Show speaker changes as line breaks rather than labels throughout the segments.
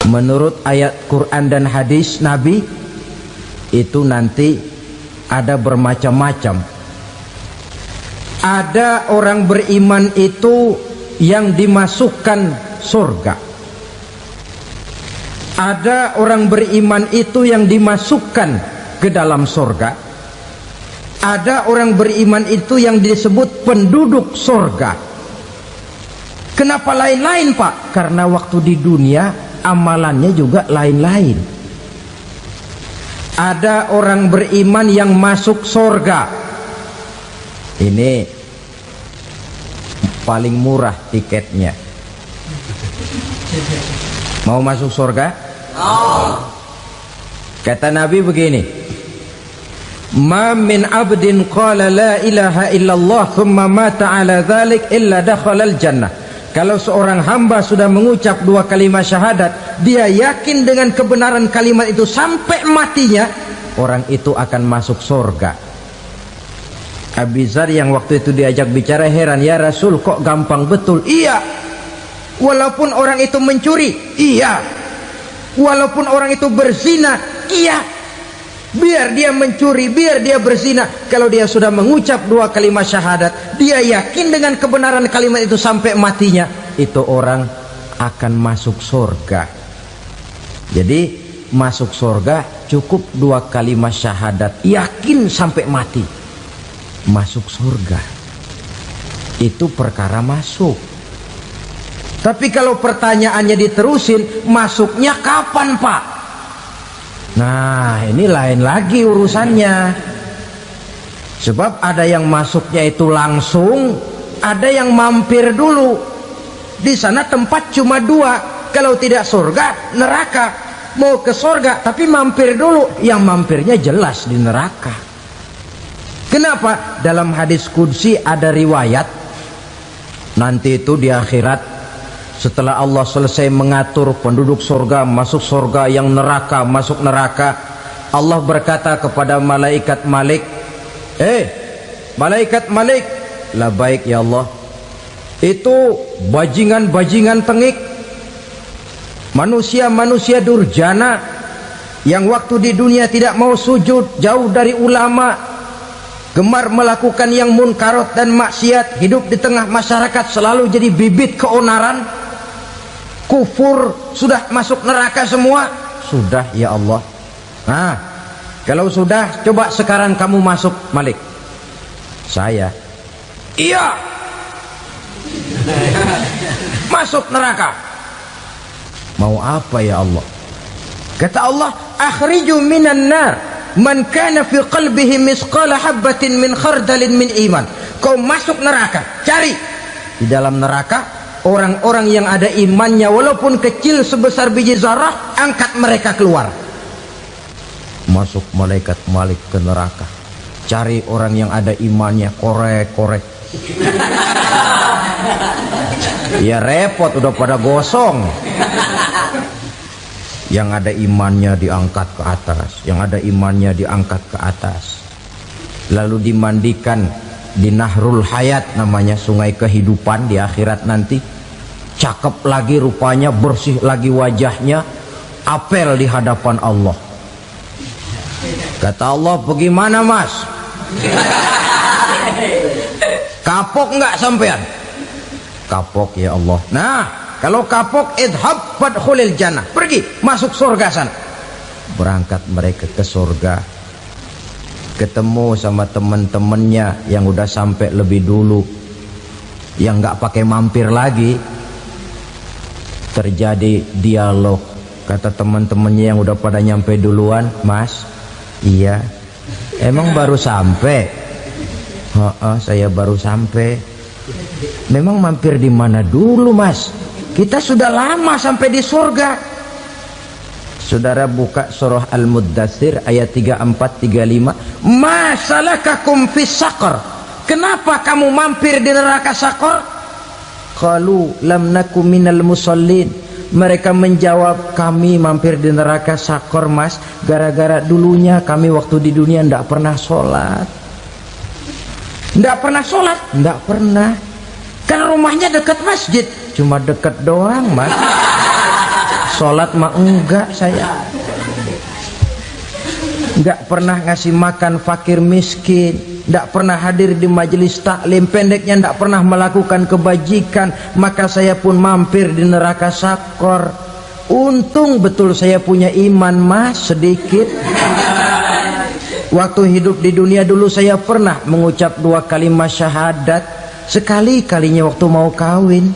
menurut ayat Quran dan hadis Nabi itu nanti ada bermacam-macam. Ada orang beriman itu yang dimasukkan surga. Ada orang beriman itu yang dimasukkan ke dalam surga. Ada orang beriman itu yang disebut penduduk surga. Kenapa lain-lain, Pak? Karena waktu di dunia amalannya juga lain-lain. Ada orang beriman yang masuk surga. Ini paling murah tiketnya. Mau masuk surga? Kata Nabi begini, ma min abdin qala la ilaha illallah thumma mata ala dhalik illa dakhalal jannah. Kalau seorang hamba sudah mengucap dua kalimat syahadat, dia yakin dengan kebenaran kalimat itu sampai matinya, orang itu akan masuk surga. Abi Dzar yang waktu itu diajak bicara heran, ya Rasul kok gampang betul? Iya, walaupun orang itu mencuri, iya, walaupun orang itu berzina, iya, biar dia mencuri, biar dia berzina, kalau dia sudah mengucap dua kalimat syahadat, dia yakin dengan kebenaran kalimat itu sampai matinya, itu orang akan masuk surga. Jadi masuk surga cukup dua kalimat syahadat, yakin sampai mati, masuk surga. Itu perkara masuk. Tapi kalau pertanyaannya diterusin, masuknya kapan, Pak? Nah, ini lain lagi urusannya. Sebab ada yang masuknya itu langsung, ada yang mampir dulu. Di sana tempat cuma dua, kalau tidak surga, neraka. Mau ke surga tapi mampir dulu, yang mampirnya jelas di neraka. Kenapa? Dalam hadis qudsi ada riwayat, nanti itu di akhirat, setelah Allah selesai mengatur penduduk surga masuk surga, yang neraka masuk neraka, Allah berkata kepada malaikat Malik, malaikat Malik, labaik ya Allah, itu bajingan-bajingan tengik, manusia-manusia durjana yang waktu di dunia tidak mau sujud, jauh dari ulama, gemar melakukan yang munkarat dan maksiat, hidup di tengah masyarakat selalu jadi bibit keonaran, kufur, sudah masuk neraka semua. Sudah ya Allah. Nah, kalau sudah, coba sekarang kamu masuk, Malik. Saya, iya, masuk neraka. Mau apa ya Allah? Kata Allah, akhriju minan nar man kana fi qalbihi misqala habbatin min khardalin min iman. Kau masuk neraka, cari di dalam neraka orang-orang yang ada imannya walaupun kecil sebesar biji zarah, angkat mereka keluar. Masuk malaikat Malik ke neraka, cari orang yang ada imannya, korek-korek. Ya repot, udah pada gosong. Yang ada imannya diangkat ke atas, yang ada imannya diangkat ke atas, lalu dimandikan di Nahrul Hayat, namanya sungai kehidupan di akhirat nanti. Cakep lagi rupanya, bersih lagi wajahnya, apel di hadapan Allah. Kata Allah, bagaimana mas? Kapok nggak sampean? Kapok ya Allah. Nah, kalau kapok, idhab fadkhulil jannah, pergi masuk surga sana. Berangkat mereka ke surga, ketemu sama teman-temannya yang udah sampai lebih dulu, yang nggak pakai mampir lagi. Terjadi dialog. Kata teman-temannya yang udah pada nyampe duluan, mas, iya, emang baru sampai? Saya baru sampai. Memang mampir di mana dulu mas? Kita sudah lama sampai di surga. Saudara buka surah Al-Muddatsir ayat 34-35. Ma salakakum fis saqar? Kenapa kamu mampir di neraka Saqar? Qalu lam naku minal musallin. Mereka menjawab, kami mampir di neraka Saqar mas, gara-gara dulunya kami waktu di dunia tidak pernah sholat. Tidak pernah sholat? Tidak pernah. Kan rumahnya dekat masjid, cuma dekat doang mas. Sholat mah enggak saya. Enggak pernah ngasih makan fakir miskin, enggak pernah hadir di majelis taklim, pendeknya enggak pernah melakukan kebajikan, maka saya pun mampir di neraka sakor. Untung betul saya punya iman mas sedikit. Waktu hidup di dunia dulu saya pernah mengucap 2 kalimat syahadat, sekali-kalinya waktu mau kawin.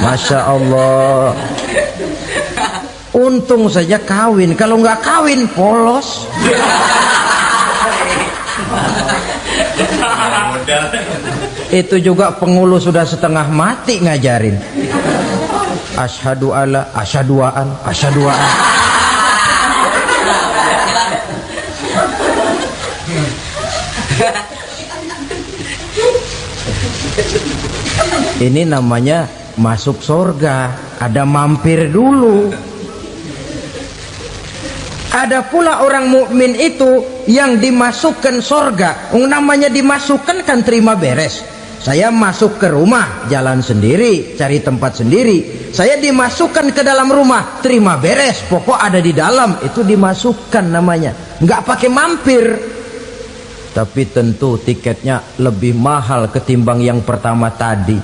Masya Allah. Untung saja kawin, kalau nggak kawin polos. Itu juga pengulu sudah setengah mati ngajarin. Asyhadu alla, asyaduaan, asyaduaan. Ini namanya masuk surga, ada mampir dulu. Ada pula orang mukmin itu yang dimasukkan surga. Namanya dimasukkan kan terima beres. Saya masuk ke rumah, jalan sendiri, cari tempat sendiri. Saya dimasukkan ke dalam rumah, terima beres, pokok ada di dalam, itu dimasukkan namanya. Nggak pakai mampir. Tapi tentu tiketnya lebih mahal ketimbang yang pertama tadi.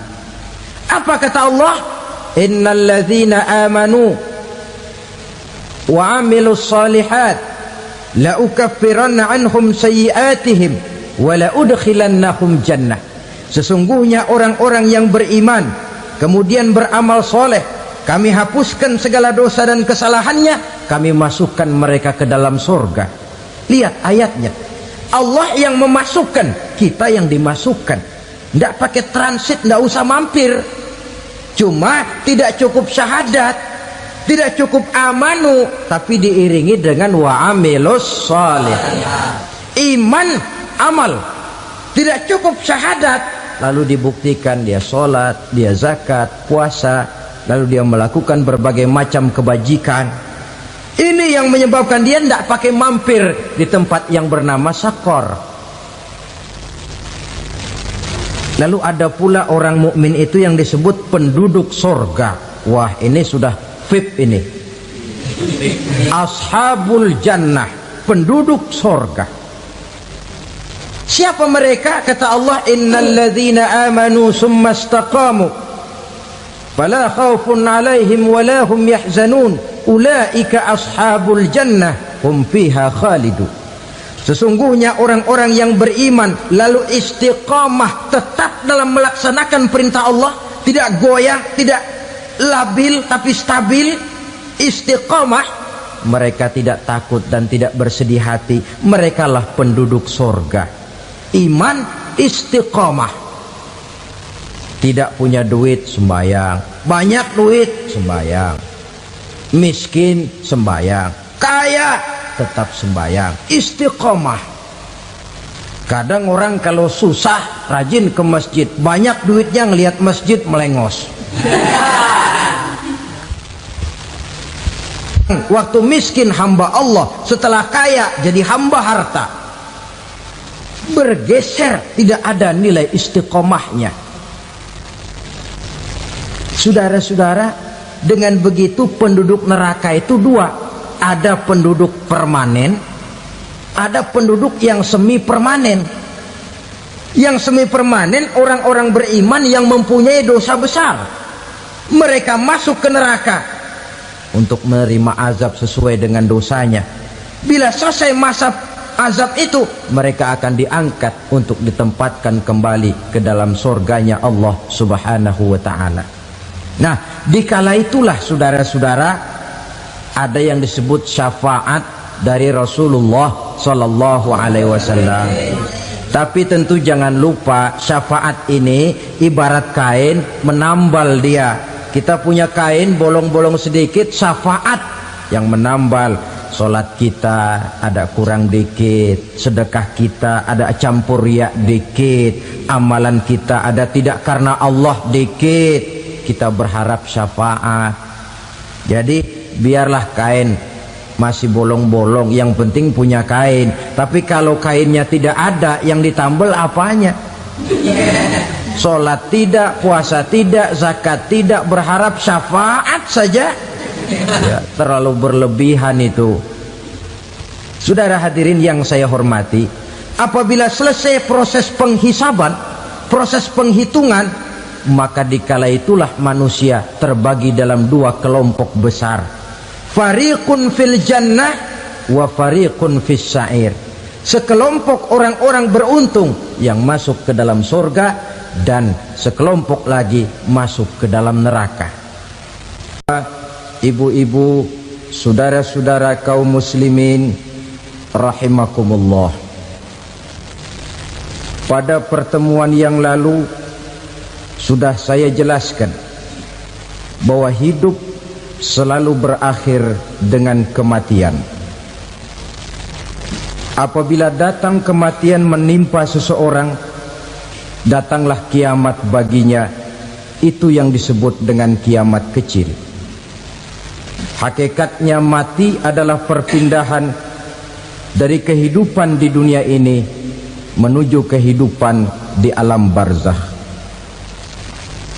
Apa kata Allah? Innal ladzina amanu wa amilus salihat la ukaffiranna anhum sayyi'atihim wa la udkhilannahum jannah. Sesungguhnya orang-orang yang beriman kemudian beramal soleh, kami hapuskan segala dosa dan kesalahannya, kami masukkan mereka ke dalam surga. Lihat ayatnya, Allah yang memasukkan, kita yang dimasukkan. Tidak pakai transit, tidak usah mampir. Cuma tidak cukup syahadat, tidak cukup amanu, tapi diiringi dengan wa'amilus salih. Iman, amal. Tidak cukup syahadat, lalu dibuktikan dia sholat, dia zakat, puasa, lalu dia melakukan berbagai macam kebajikan. Ini yang menyebabkan dia tidak pakai mampir di tempat yang bernama sakor. Lalu ada pula orang mukmin itu yang disebut penduduk sorga. Wah, ini sudah VIP ini. Ashabul jannah, penduduk sorga. Siapa mereka? Kata Allah, innal ladzina amanu summa istaqamu fala khaufun alaihim wala hum yahzanun ulaika ashabul jannah hum fiha khalidun. Sesungguhnya orang-orang yang beriman lalu istiqamah, tetap dalam melaksanakan perintah Allah, tidak goyah, tidak labil tapi stabil, istiqamah, mereka tidak takut dan tidak bersedih hati. Merekalah penduduk surga. Iman, istiqamah. Tidak punya duit, sembahyang. Banyak duit, sembahyang. Miskin, sembahyang. Kaya, tetap sembahyang. Istiqamah. Kadang orang kalau susah rajin ke masjid, banyak duitnya ngelihat masjid melengos. Waktu miskin hamba Allah, setelah kaya jadi hamba harta. Bergeser, tidak ada nilai istiqomahnya. Saudara-saudara, dengan begitu penduduk neraka itu dua. Ada penduduk permanen, ada penduduk yang semi permanen. Yang semi permanen orang-orang beriman yang mempunyai dosa besar. Mereka masuk ke neraka untuk menerima azab sesuai dengan dosanya. Bila selesai masa azab itu, mereka akan diangkat untuk ditempatkan kembali ke dalam surganya Allah Subhanahu wa ta'ala. Nah, dikala itulah saudara-saudara, ada yang disebut syafaat dari Rasulullah Sallallahu Alaihi Wasallam. Tapi tentu jangan lupa, syafaat ini ibarat kain menambal dia. Kita punya kain bolong-bolong sedikit, syafaat yang menambal. Sholat kita ada kurang dikit, sedekah kita ada campur riak dikit, amalan kita ada tidak karena Allah dikit, kita berharap syafaat. Jadi biarlah kain masih bolong-bolong, yang penting punya kain. Tapi kalau kainnya tidak ada, yang ditambal apanya? sholat tidak, puasa tidak, zakat tidak, berharap syafaat saja. Ya, terlalu berlebihan itu. Saudara hadirin yang saya hormati, apabila selesai proses penghisaban, proses penghitungan, maka dikala itulah manusia terbagi dalam dua kelompok besar. Fariqun fil jannah wa fariqun fis sa'ir. Sekelompok orang-orang beruntung yang masuk ke dalam surga, dan sekelompok lagi masuk ke dalam neraka. Ibu-ibu, saudara-saudara kaum muslimin rahimakumullah, pada pertemuan yang lalu sudah saya jelaskan bahwa hidup selalu berakhir dengan kematian. Apabila datang kematian menimpa seseorang, datanglah kiamat baginya. Itu yang disebut dengan kiamat kecil. Hakikatnya mati adalah perpindahan dari kehidupan di dunia ini menuju kehidupan di alam barzakh.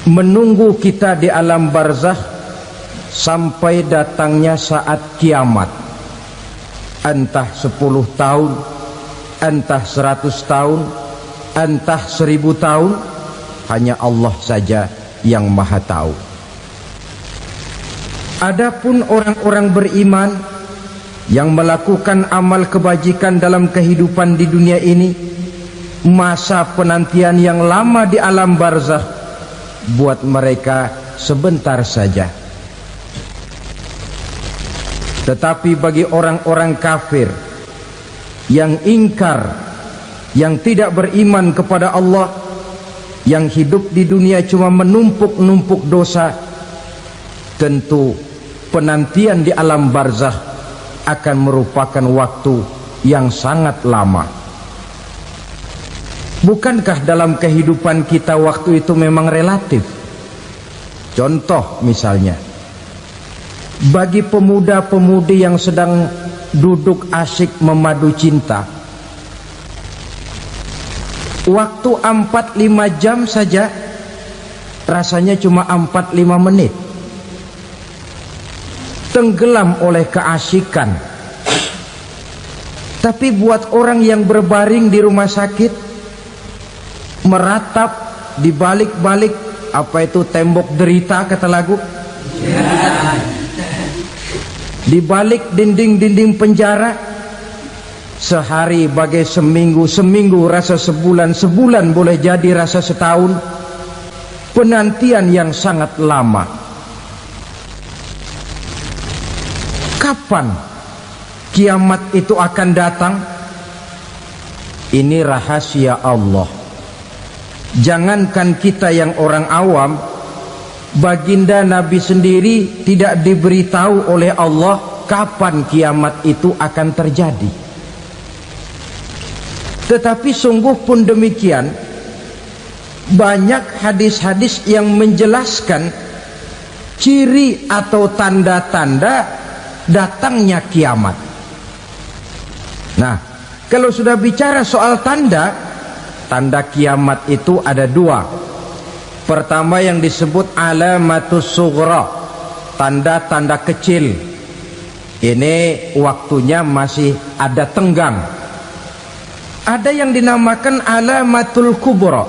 Menunggu kita di alam barzakh sampai datangnya saat kiamat. Entah 10 tahun, entah 100 tahun, entah 1000 tahun, hanya Allah saja yang maha tahu. Adapun orang-orang beriman yang melakukan amal kebajikan dalam kehidupan di dunia ini, masa penantian yang lama di alam barzakh buat mereka sebentar saja. Tetapi bagi orang-orang kafir yang ingkar, yang tidak beriman kepada Allah, yang hidup di dunia cuma menumpuk-numpuk dosa, tentu penantian di alam barzakh akan merupakan waktu yang sangat lama. Bukankah dalam kehidupan kita waktu itu memang relatif? Contoh misalnya, bagi pemuda-pemudi yang sedang duduk asyik memadu cinta, waktu 4-5 jam saja rasanya cuma 4-5 menit. Tenggelam oleh keasikan. Tapi buat orang yang berbaring di rumah sakit, meratap di balik-balik apa itu tembok derita kata lagu, di balik dinding-dinding penjara, sehari bagai seminggu, seminggu rasa sebulan, sebulan boleh jadi rasa setahun. Penantian yang sangat lama. Kapan kiamat itu akan datang? Ini rahasia Allah. Jangankan kita yang orang awam, baginda Nabi sendiri tidak diberitahu oleh Allah kapan kiamat itu akan terjadi. Tetapi sungguh pun demikian, banyak hadis-hadis yang menjelaskan ciri atau tanda-tanda datangnya kiamat. Nah, kalau sudah bicara soal tanda kiamat itu ada dua. Pertama yang disebut alamatus sughra, tanda-tanda kecil. Ini waktunya masih ada tenggang. Ada yang dinamakan alamatul kubra,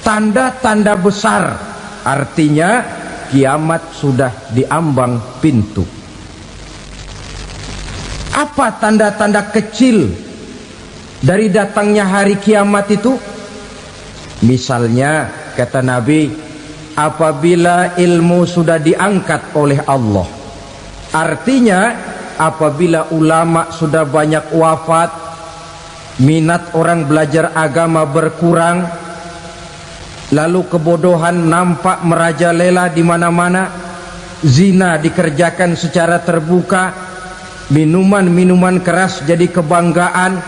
tanda-tanda besar. Artinya kiamat sudah diambang pintu. Apa tanda-tanda kecil dari datangnya hari kiamat itu? Misalnya kata Nabi, apabila ilmu sudah diangkat oleh Allah, artinya apabila ulama sudah banyak wafat, minat orang belajar agama berkurang, lalu kebodohan nampak merajalela di mana-mana, zina dikerjakan secara terbuka, minuman-minuman keras jadi kebanggaan,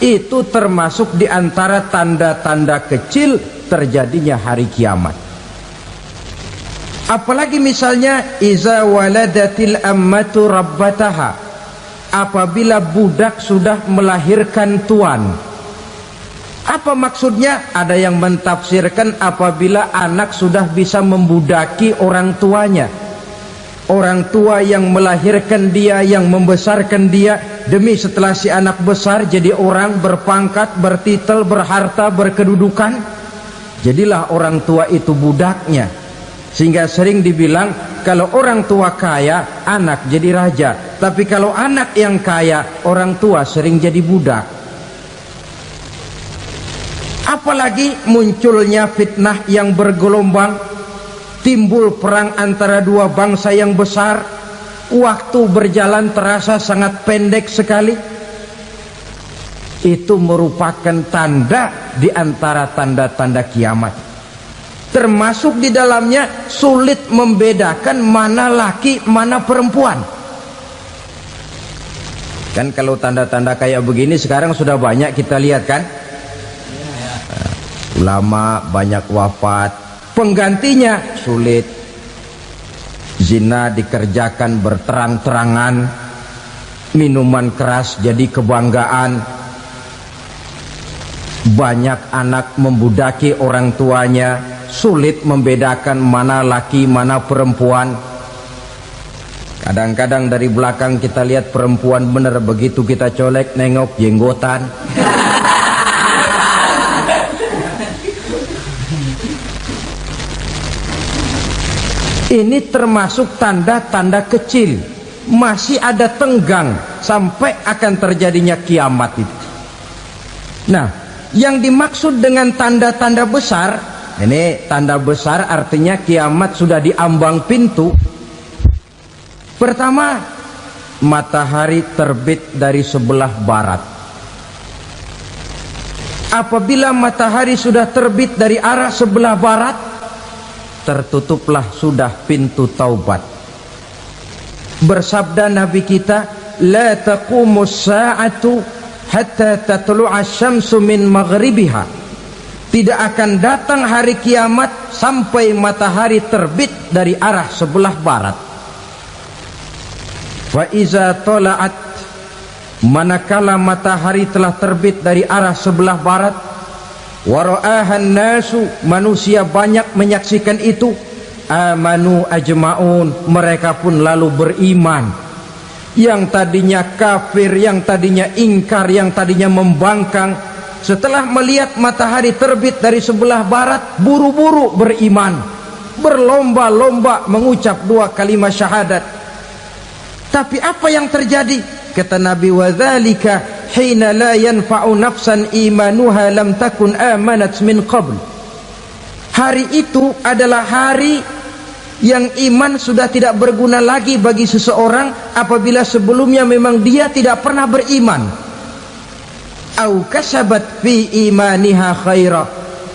itu termasuk di antara tanda-tanda kecil terjadinya hari kiamat. Apalagi misalnya iza waladatil ammatu rabbataha, apabila budak sudah melahirkan tuan. Apa maksudnya? Ada yang mentafsirkan apabila anak sudah bisa membudaki orang tuanya, orang tua yang melahirkan dia, yang membesarkan dia, demi setelah si anak besar jadi orang berpangkat, bertitel, berharta, berkedudukan, jadilah orang tua itu budaknya. Sehingga sering dibilang kalau orang tua kaya, anak jadi raja, tapi kalau anak yang kaya, orang tua sering jadi budak. Apalagi munculnya fitnah yang bergelombang, timbul perang antara dua bangsa yang besar, waktu berjalan terasa sangat pendek sekali. Itu merupakan tanda di antara tanda-tanda kiamat. Termasuk di dalamnya sulit membedakan mana laki, mana perempuan. Kan kalau tanda-tanda kayak begini sekarang sudah banyak kita lihat kan. Ulama banyak wafat, penggantinya sulit. Zina dikerjakan berterang-terangan, minuman keras jadi kebanggaan, banyak anak membudaki orang tuanya, sulit membedakan mana laki mana perempuan. Kadang-kadang dari belakang kita lihat perempuan bener, begitu kita colek nengok jenggotan. Ini termasuk tanda-tanda kecil, masih ada tenggang sampai akan terjadinya kiamat itu. Nah, yang dimaksud dengan tanda-tanda besar, ini tanda besar artinya kiamat sudah di ambang pintu. Pertama, matahari terbit dari sebelah barat. Apabila matahari sudah terbit dari arah sebelah barat, tertutuplah sudah pintu taubat. Bersabda Nabi kita, la taqumus sa'atu hatta tatlu'a syamsu min maghribiha. Tidak akan datang hari kiamat sampai matahari terbit dari arah sebelah barat. Fa iza tala'at, manakala matahari telah terbit dari arah sebelah barat, wara'ahan nasu, manusia banyak menyaksikan itu, amanu ajma'un, mereka pun lalu beriman. Yang tadinya kafir, yang tadinya ingkar, yang tadinya membangkang, setelah melihat matahari terbit dari sebelah barat, buru-buru beriman, berlomba-lomba mengucap dua kalimat syahadat. Tapi apa yang terjadi? Kata Nabi, wadzalika hina la yanfa'u nafsan imanuha lam takun amanat min qabl. Hari itu adalah hari yang iman sudah tidak berguna lagi bagi seseorang apabila sebelumnya memang dia tidak pernah beriman. Au kasabat fi imaniha khaira,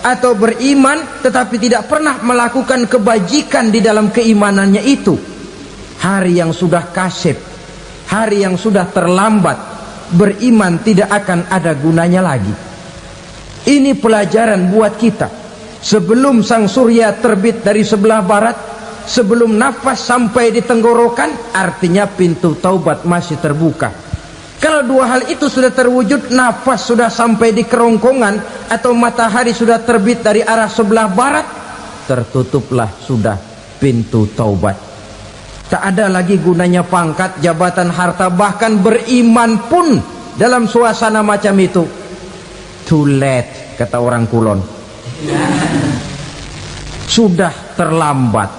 atau beriman tetapi tidak pernah melakukan kebajikan di dalam keimanannya itu. Hari yang sudah kasib, hari yang sudah terlambat, beriman tidak akan ada gunanya lagi. Ini pelajaran buat kita. Sebelum sang surya terbit dari sebelah barat, sebelum nafas sampai di tenggorokan, artinya pintu taubat masih terbuka. Kalau dua hal itu sudah terwujud, nafas sudah sampai di kerongkongan atau matahari sudah terbit dari arah sebelah barat, tertutuplah sudah pintu taubat. Tak ada lagi gunanya pangkat, jabatan, harta, bahkan beriman pun dalam suasana macam itu too late, kata orang Kulon. Sudah terlambat.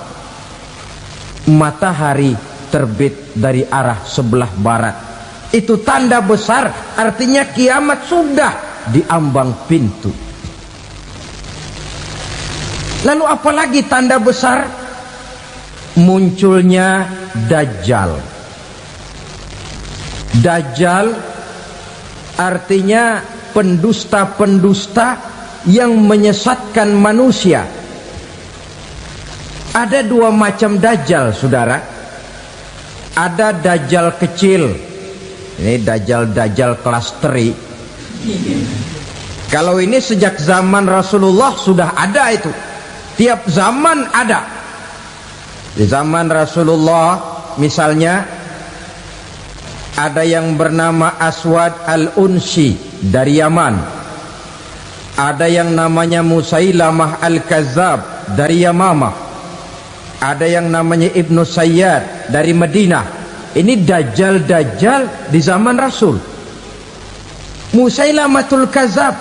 Matahari terbit dari arah sebelah barat, itu tanda besar, artinya kiamat sudah di ambang pintu. Lalu apalagi tanda besar? Munculnya Dajjal. Dajjal artinya pendusta-pendusta yang menyesatkan manusia. Ada dua macam Dajjal, saudara. Ada Dajjal kecil, ini Dajjal kelas teri. Kalau ini sejak zaman Rasulullah sudah ada itu. Tiap zaman ada. Di zaman Rasulullah misalnya ada yang bernama Aswad al-Unsi dari Yaman. ada yang namanya Musailamah Al-Kazzab dari Yamamah, ada yang namanya Ibnu Sayyad dari Madinah. Ini dajjal-dajjal di zaman Rasul. Musailamatul Kazzab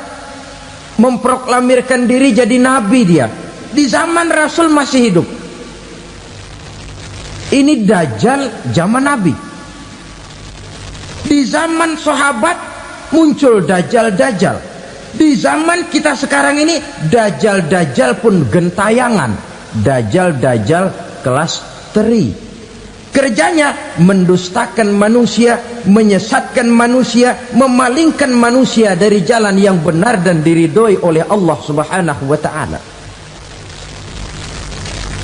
memproklamirkan diri jadi nabi, dia di zaman Rasul masih hidup. Ini dajjal zaman Nabi. Di zaman sahabat muncul dajjal-dajjal. Di zaman kita sekarang ini dajjal-dajjal pun gentayangan. Dajjal-dajjal kelas teri. Kerjanya mendustakan manusia, menyesatkan manusia, memalingkan manusia dari jalan yang benar dan diridhoi oleh Allah Subhanahu wa taala.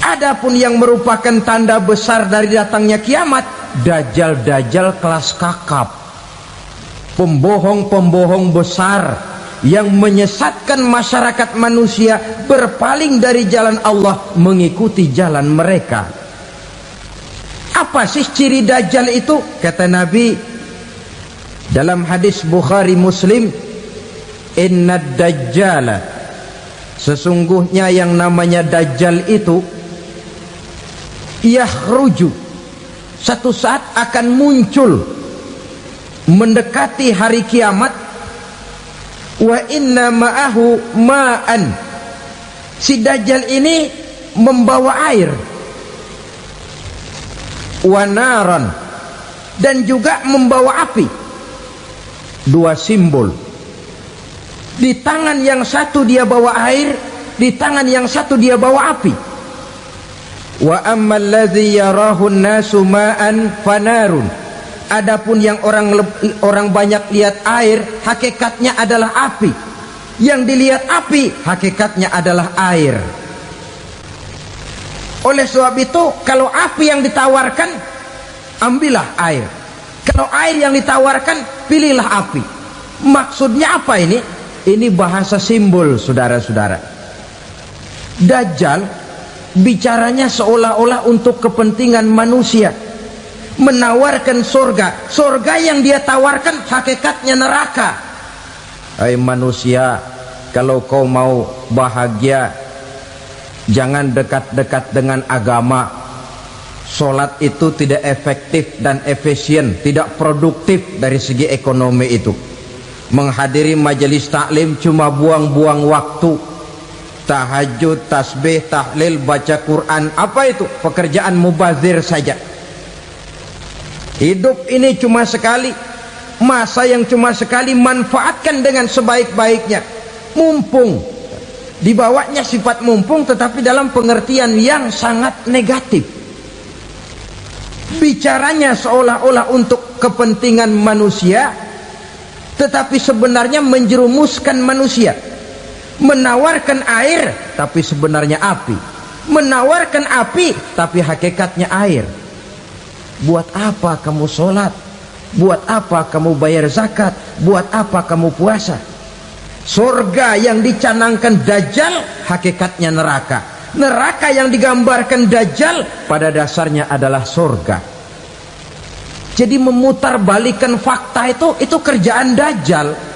Adapun yang merupakan tanda besar dari datangnya kiamat, dajjal-dajjal kelas kakap, pembohong-pembohong besar yang menyesatkan masyarakat manusia berpaling dari jalan Allah mengikuti jalan mereka. Apa sih ciri dajjal itu? Kata Nabi dalam hadis Bukhari Muslim, inna dajjala, sesungguhnya yang namanya dajjal itu yakhruju, satu saat akan muncul mendekati hari kiamat. Wa inna ma'ahu ma'an, si dajjal ini membawa air. Wa naran, dan juga membawa api. Dua simbol. Di tangan yang satu dia bawa air, di tangan yang satu dia bawa api. Wa ammal ladzi yarahu an-nasu ma'an fanarun, adapun yang orang banyak lihat air, hakikatnya adalah api. Yang dilihat api, hakikatnya adalah air. Oleh sebab itu, kalau api yang ditawarkan, ambillah air. Kalau air yang ditawarkan, pilihlah api. Maksudnya apa ini? Ini bahasa simbol, saudara-saudara. Dajjal bicaranya seolah-olah untuk kepentingan manusia, menawarkan surga. Surga yang dia tawarkan hakikatnya neraka. Hai manusia, kalau kau mau bahagia, jangan dekat-dekat dengan agama. Sholat itu tidak efektif dan efisien, tidak produktif dari segi ekonomi itu. Menghadiri majelis taklim cuma buang-buang waktu. Tahajud, tasbih, tahlil, baca Quran, apa itu? Pekerjaan mubazir saja. Hidup ini cuma sekali, masa yang cuma sekali, manfaatkan dengan sebaik-baiknya. Mumpung, dibawanya sifat mumpung, tetapi dalam pengertian yang sangat negatif. Bicaranya seolah-olah untuk kepentingan manusia, tetapi sebenarnya menjerumuskan manusia. Menawarkan air, tapi sebenarnya api. Menawarkan api, tapi hakikatnya air. Buat apa kamu sholat? Buat apa kamu bayar zakat? Buat apa kamu puasa? Surga yang dicanangkan dajjal, hakikatnya neraka. Neraka yang digambarkan dajjal, pada dasarnya adalah surga. Jadi memutarbalikan fakta itu kerjaan dajjal.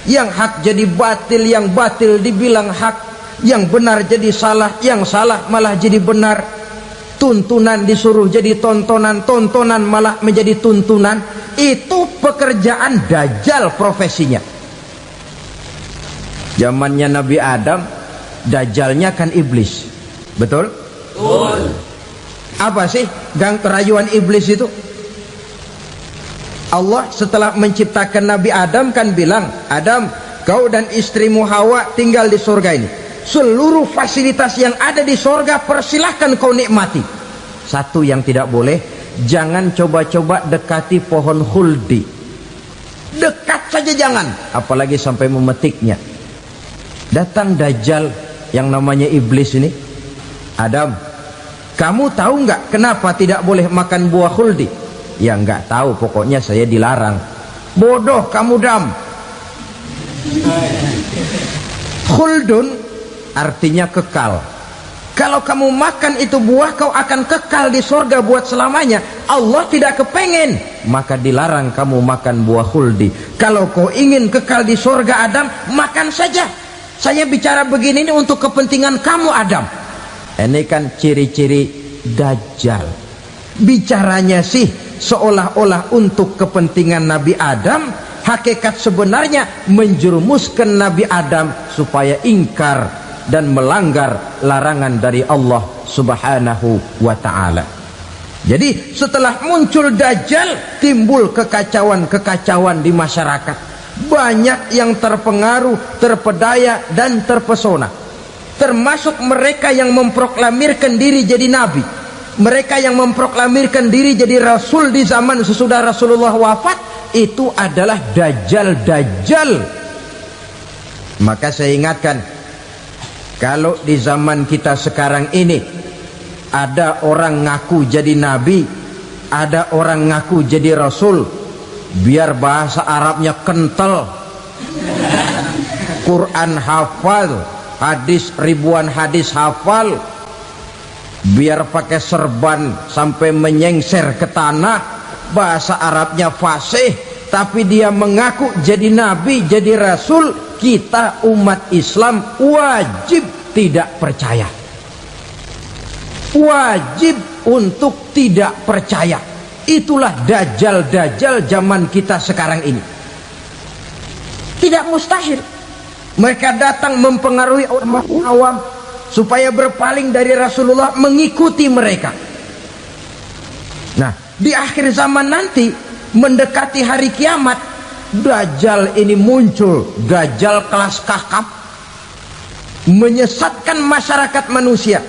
Yang hak jadi batil, yang batil dibilang hak, yang benar jadi salah, yang salah malah jadi benar. Tuntunan disuruh jadi tontonan, tontonan malah menjadi tuntunan. Itu pekerjaan dajjal profesinya. Zamannya Nabi Adam, dajjalnya kan iblis. Betul? Betul. Apa sih gang kerayuan iblis itu? Allah setelah menciptakan Nabi Adam kan bilang, Adam, kau dan istrimu Hawa tinggal di surga ini. Seluruh fasilitas yang ada di surga persilahkan kau nikmati. Satu yang tidak boleh, jangan coba-coba dekati pohon khuldi. Dekat saja jangan, apalagi sampai memetiknya. Datang dajjal yang namanya iblis ini. Adam, kamu tahu nggak kenapa tidak boleh makan buah khuldi? Ya nggak tahu, pokoknya saya dilarang. Bodoh kamu Dam. Khuldun artinya kekal. Kalau kamu makan itu buah, kau akan kekal di surga buat selamanya. Allah tidak kepengen, maka dilarang kamu makan buah khuldi. Kalau kau ingin kekal di surga Adam, makan saja. Saya bicara begini ini untuk kepentingan kamu Adam. Ini kan ciri-ciri Dajjal. Bicaranya sih seolah-olah untuk kepentingan Nabi Adam, hakikat sebenarnya menjerumuskan Nabi Adam supaya ingkar dan melanggar larangan dari Allah Subhanahu wa ta'ala. Jadi setelah muncul Dajjal, timbul kekacauan-kekacauan di masyarakat. Banyak yang terpengaruh, terpedaya dan terpesona, termasuk mereka yang memproklamirkan diri jadi nabi, mereka yang memproklamirkan diri jadi rasul di zaman sesudah Rasulullah wafat. Itu adalah Dajjal. Maka saya ingatkan, kalau di zaman kita sekarang ini ada orang ngaku jadi nabi, ada orang ngaku jadi rasul, biar bahasa Arabnya kental, Quran hafal, hadis ribuan hadis hafal, biar pakai serban sampai menyengser ke tanah, bahasa Arabnya fasih, tapi dia mengaku jadi nabi, jadi rasul, kita umat Islam wajib tidak percaya, wajib untuk tidak percaya. Itulah Dajjal zaman kita sekarang ini. Tidak mustahil mereka datang mempengaruhi orang awam supaya berpaling dari Rasulullah, mengikuti mereka. Nah, di akhir zaman nanti, mendekati hari kiamat, Dajjal ini muncul. Dajjal kelas kakap, menyesatkan masyarakat manusia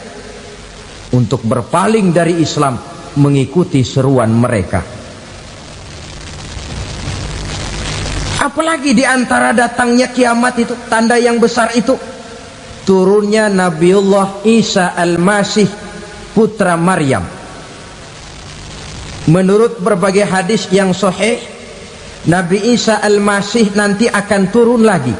untuk berpaling dari Islam, mengikuti seruan mereka. Apalagi di antara datangnya kiamat itu, tanda yang besar itu, turunnya Nabiullah Isa Al-Masih, putra Maryam. Menurut berbagai hadis yang sahih, Nabi Isa Al-Masih nanti akan turun lagi,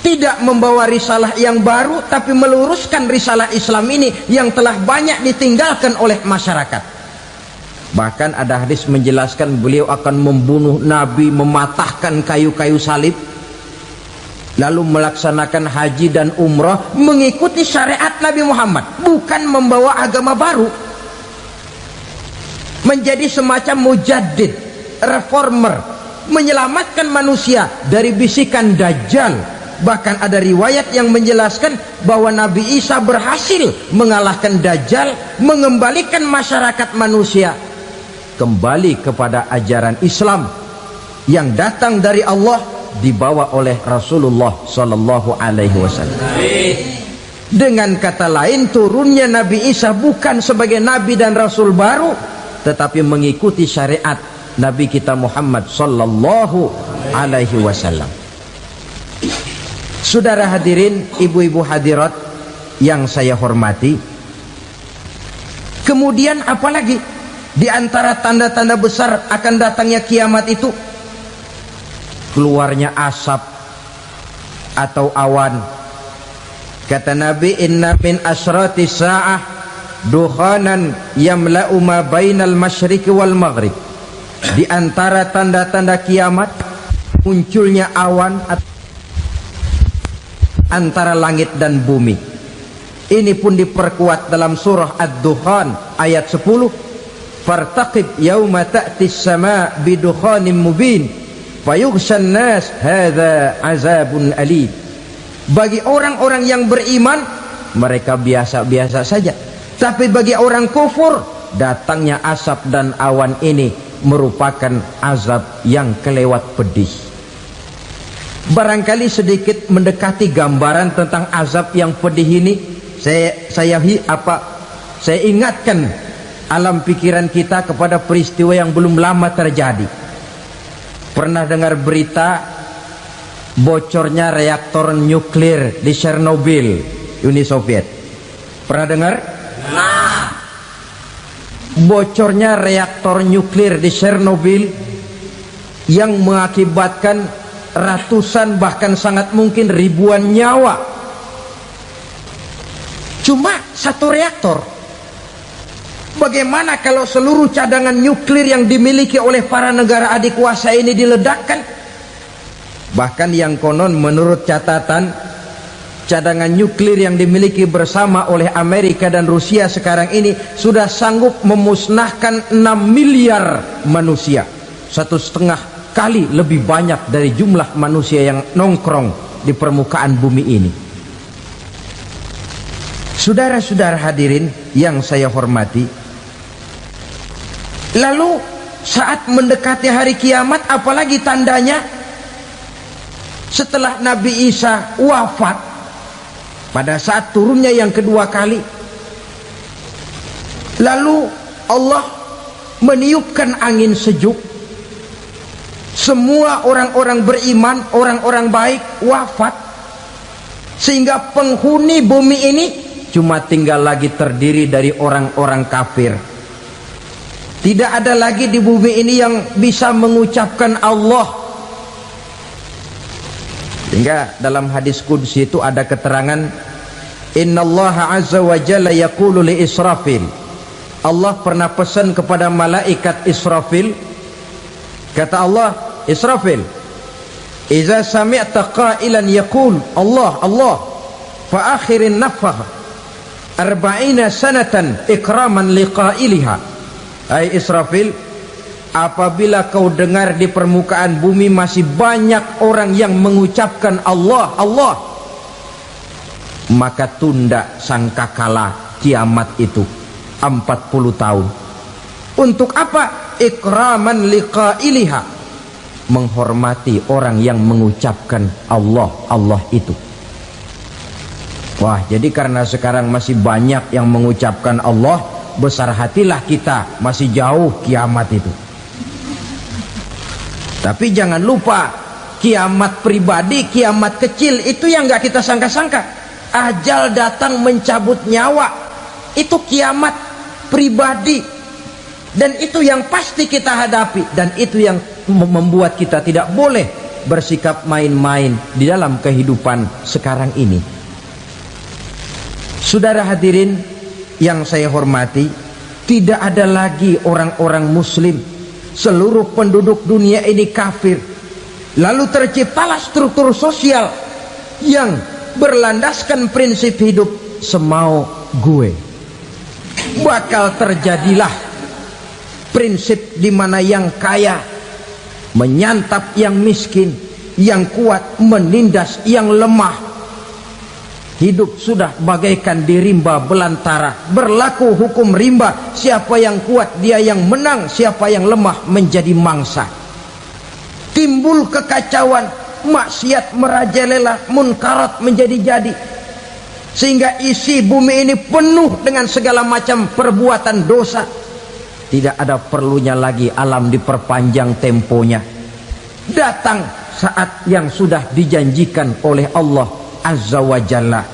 tidak membawa risalah yang baru, tapi meluruskan risalah Islam ini yang telah banyak ditinggalkan oleh masyarakat. Bahkan ada hadis menjelaskan beliau akan membunuh Nabi, mematahkan kayu-kayu salib, lalu melaksanakan haji dan umrah mengikuti syariat Nabi Muhammad, bukan membawa agama baru. Menjadi semacam mujaddid, reformer, menyelamatkan manusia dari bisikan Dajjal. Bahkan ada riwayat yang menjelaskan bahwa Nabi Isa berhasil mengalahkan Dajjal, mengembalikan masyarakat manusia kembali kepada ajaran Islam yang datang dari Allah, dibawa oleh Rasulullah Sallallahu Alaihi Wasallam. Dengan kata lain, turunnya Nabi Isa bukan sebagai Nabi dan Rasul baru, tetapi mengikuti syariat Nabi kita Muhammad Sallallahu Alaihi Wasallam. Saudara hadirin, ibu-ibu hadirat yang saya hormati, kemudian apalagi di antara tanda-tanda besar akan datangnya kiamat itu? Keluarnya asap atau awan. Kata Nabi, inna min asrati sa'ah dukhanan yamla'u ma bainal masyriqi wal maghrib. Di antara tanda-tanda kiamat, munculnya awan antara langit dan bumi. Ini pun diperkuat dalam surah Ad-Dukhan ayat 10. Fartaqib yauma ta'tis sama bidukhanim mubin fayughshan nas hadza azabun alim. Bagi orang-orang yang beriman, mereka biasa-biasa saja, tapi bagi orang kufur, datangnya asap dan awan ini merupakan azab yang kelewat pedih. Barangkali sedikit mendekati gambaran tentang azab yang pedih ini, saya ingatkan alam pikiran kita kepada peristiwa yang belum lama terjadi. Pernah dengar berita bocornya reaktor nuklir di Chernobyl, Uni Soviet? Pernah dengar? Nah, bocornya reaktor nuklir di Chernobyl yang mengakibatkan ratusan, bahkan sangat mungkin ribuan nyawa. Cuma satu reaktor. Bagaimana kalau seluruh cadangan nuklir yang dimiliki oleh para negara adikuasa ini diledakkan? Bahkan yang konon menurut catatan cadangan nuklir yang dimiliki bersama oleh Amerika dan Rusia sekarang ini sudah sanggup memusnahkan 6 miliar manusia, 1,5 kali lebih banyak dari jumlah manusia yang nongkrong di permukaan bumi ini. Saudara-saudara hadirin yang saya hormati, lalu saat mendekati hari kiamat, apalagi tandanya setelah Nabi Isa wafat, pada saat turunnya yang kedua kali, lalu Allah meniupkan angin sejuk, semua orang-orang beriman, orang-orang baik wafat, sehingga penghuni bumi ini cuma tinggal lagi terdiri dari orang-orang kafir. Tidak ada lagi di bumi ini yang bisa mengucapkan Allah. Sehingga dalam hadis qudsi itu ada keterangan, innallaha azza wa jalla yaqulu li Israfil, Allah pernah pesan kepada malaikat Israfil, kata Allah, Israfil, iza sami'ta qailan yaqul Allah Allah fa akhirin nafakh 40 sanatan ikraman liqailiha. Hai Israfil, apabila kau dengar di permukaan bumi masih banyak orang yang mengucapkan Allah Allah, maka tunda sangkakala kiamat itu 40 tahun. Untuk apa? Ikraman liqailiha, menghormati orang yang mengucapkan Allah Allah itu. Wah, jadi karena sekarang masih banyak yang mengucapkan Allah, besar hatilah kita, masih jauh kiamat itu. Tapi jangan lupa, kiamat pribadi, kiamat kecil itu yang gak kita sangka-sangka. Ajal datang mencabut nyawa, itu kiamat pribadi, dan itu yang pasti kita hadapi, dan itu yang membuat kita tidak boleh bersikap main-main di dalam kehidupan sekarang ini. Saudara hadirin yang saya hormati, tidak ada lagi orang-orang muslim, seluruh penduduk dunia ini kafir. Lalu terciptalah struktur sosial yang berlandaskan prinsip hidup semau gue. Bakal terjadilah prinsip di mana yang kaya menyantap yang miskin, yang kuat menindas yang lemah. Hidup sudah bagaikan di rimba belantara, berlaku hukum rimba, siapa yang kuat dia yang menang, siapa yang lemah menjadi mangsa. Timbul kekacauan, maksiat merajalela, munkarat menjadi-jadi, sehingga isi bumi ini penuh dengan segala macam perbuatan dosa. Tidak ada perlunya lagi alam diperpanjang temponya. Datang saat yang sudah dijanjikan oleh Allah Azza wa Jalla,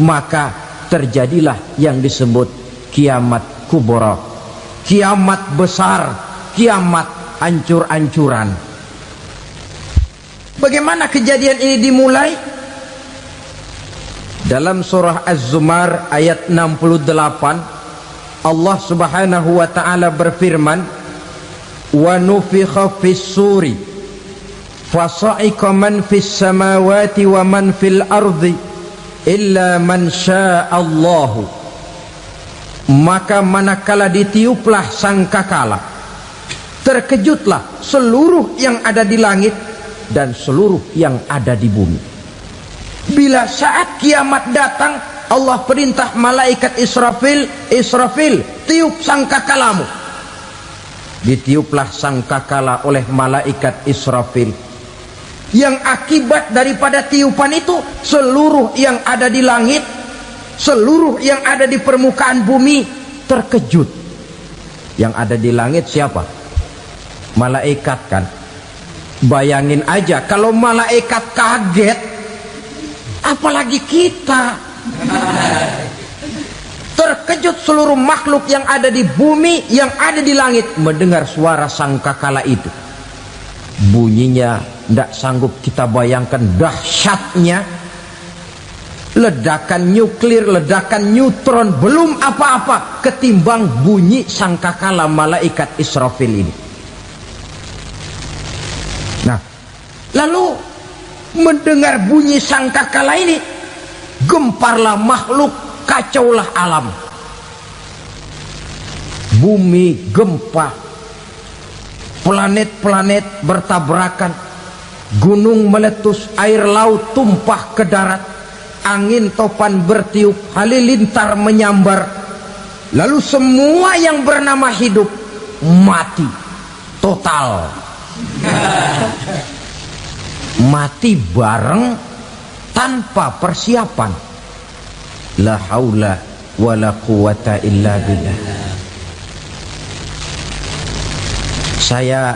maka terjadilah yang disebut kiamat kubra, kiamat besar, kiamat ancur-ancuran. Bagaimana kejadian ini dimulai? Dalam surah Az-Zumar ayat 68, Allah Subhanahu wa taala berfirman, wa nufikha fis suri fasa'iqa man fis samawati wa man fil ardi illa man sya'allahu. Maka manakala ditiuplah sangkakala, terkejutlah seluruh yang ada di langit dan seluruh yang ada di bumi. Bila saat kiamat datang, Allah perintah malaikat Israfil, Israfil, tiup sangkakalamu. Ditiuplah sangkakala oleh malaikat Israfil. Yang akibat daripada tiupan itu, seluruh yang ada di langit, seluruh yang ada di permukaan bumi terkejut. Yang ada di langit siapa? Malaikat kan. Bayangin aja kalau malaikat kaget, apalagi kita. Terkejut seluruh makhluk yang ada di bumi, yang ada di langit mendengar suara sangkakala itu. Bunyinya tidak sanggup kita bayangkan dahsyatnya. Ledakan nuklir, ledakan neutron, belum apa-apa ketimbang bunyi sangkakala malaikat Israfil ini. Nah, lalu mendengar bunyi sangkakala ini, gemparlah makhluk, kacaulah alam. Bumi gempa, planet-planet bertabrakan, gunung meletus, air laut tumpah ke darat, angin topan bertiup, halilintar menyambar. Lalu semua yang bernama hidup mati total. Mati bareng tanpa persiapan. La haula wala quwata illa billah. Saya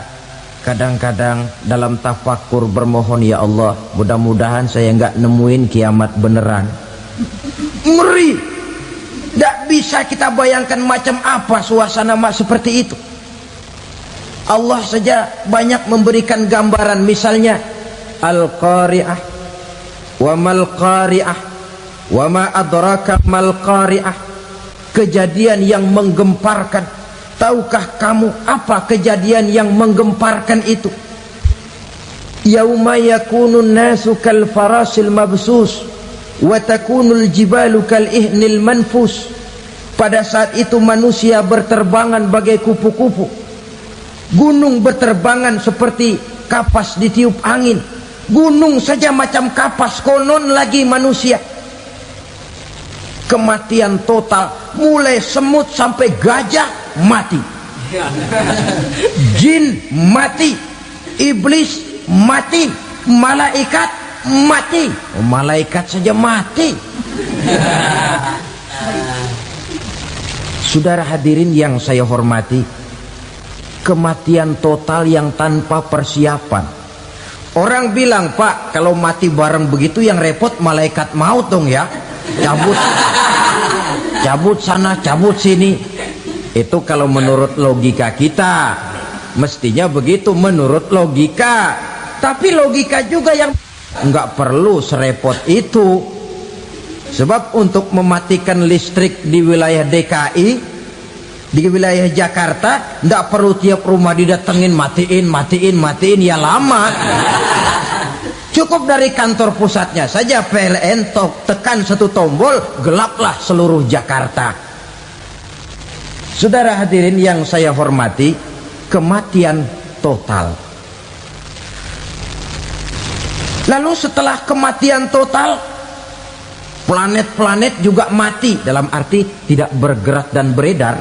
kadang-kadang dalam tafakur bermohon, ya Allah, mudah-mudahan saya nggak nemuin kiamat beneran. Ngeri. Tidak bisa kita bayangkan macam apa suasana seperti itu. Allah saja banyak memberikan gambaran, misalnya Al-Qari'ah, wa mal qari'ah, wa ma adraka mal qari'ah. Kejadian yang menggemparkan. Tahukah kamu apa kejadian yang menggemparkan itu? Yauma yakunun nasu kal farasil mabsus wa takunul jibalu kal ihnil manfus. Pada saat itu manusia berterbangan bagai kupu-kupu, gunung berterbangan seperti kapas ditiup angin. Gunung saja macam kapas, konon lagi manusia. Kematian total, mulai semut sampai gajah mati, jin mati, iblis mati, malaikat mati. Malaikat saja mati. Saudara hadirin yang saya hormati, kematian total yang tanpa persiapan. Orang bilang, Pak, kalau mati bareng begitu yang repot malaikat maut dong ya. Cabut sana, cabut sini. Itu kalau menurut logika kita, mestinya begitu menurut logika. Tapi logika juga yang nggak perlu serepot itu. Sebab untuk mematikan listrik di wilayah DKI, di wilayah Jakarta, nggak perlu tiap rumah didatengin, matiin, ya lama. Cukup dari kantor pusatnya saja PLN, tekan satu tombol, gelaplah seluruh Jakarta. Saudara hadirin yang saya hormati, kematian total. Lalu setelah kematian total, planet-planet juga mati, dalam arti tidak bergerak dan beredar.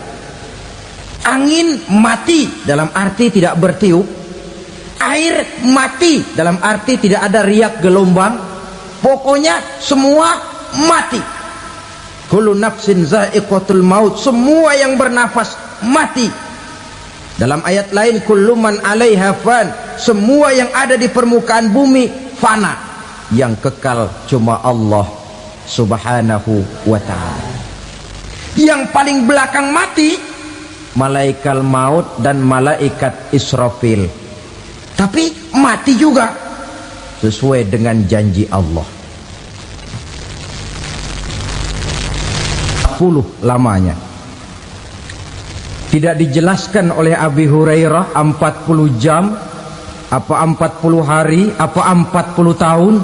Angin mati, dalam arti tidak bertiup. Air mati, dalam arti tidak ada riak gelombang. Pokoknya semua mati. Kullu nafsin za'iqatul maut, semua yang bernafas mati. Dalam ayat lain, kullu man 'alaiha fan, semua yang ada di permukaan bumi fana. Yang kekal cuma Allah Subhanahu wa ta'ala. Yang paling belakang mati malaikat maut dan malaikat Israfil. Tapi mati juga sesuai dengan janji Allah. 40 lamanya. Tidak dijelaskan oleh Abi Hurairah 40 jam, apa 40 hari, apa 40 tahun.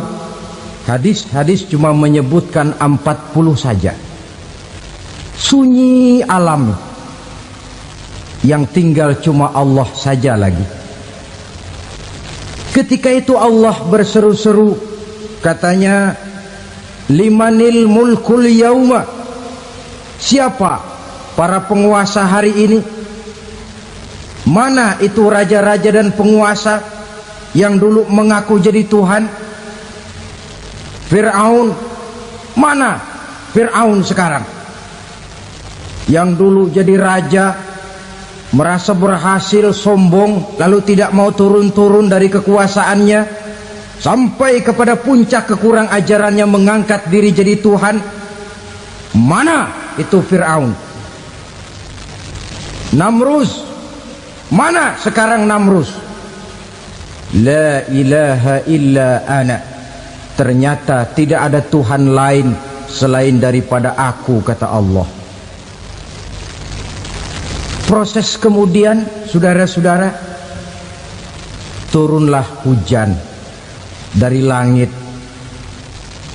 Hadis-hadis cuma menyebutkan 40 saja. Sunyi alam, yang tinggal cuma Allah saja lagi. Ketika itu Allah berseru-seru, katanya, limanil mulkul yauma, siapa para penguasa hari ini? Mana itu raja-raja dan penguasa yang dulu mengaku jadi Tuhan? Fir'aun, mana Fir'aun sekarang? Yang dulu jadi raja, merasa berhasil, sombong, lalu tidak mau turun-turun dari kekuasaannya, sampai kepada puncak kekurang ajarannya mengangkat diri jadi Tuhan. Mana itu Fir'aun? Namrus, mana sekarang Namrus? La ilaha illa ana, ternyata tidak ada Tuhan lain selain daripada aku, kata Allah. Proses kemudian, saudara-saudara, turunlah hujan dari langit.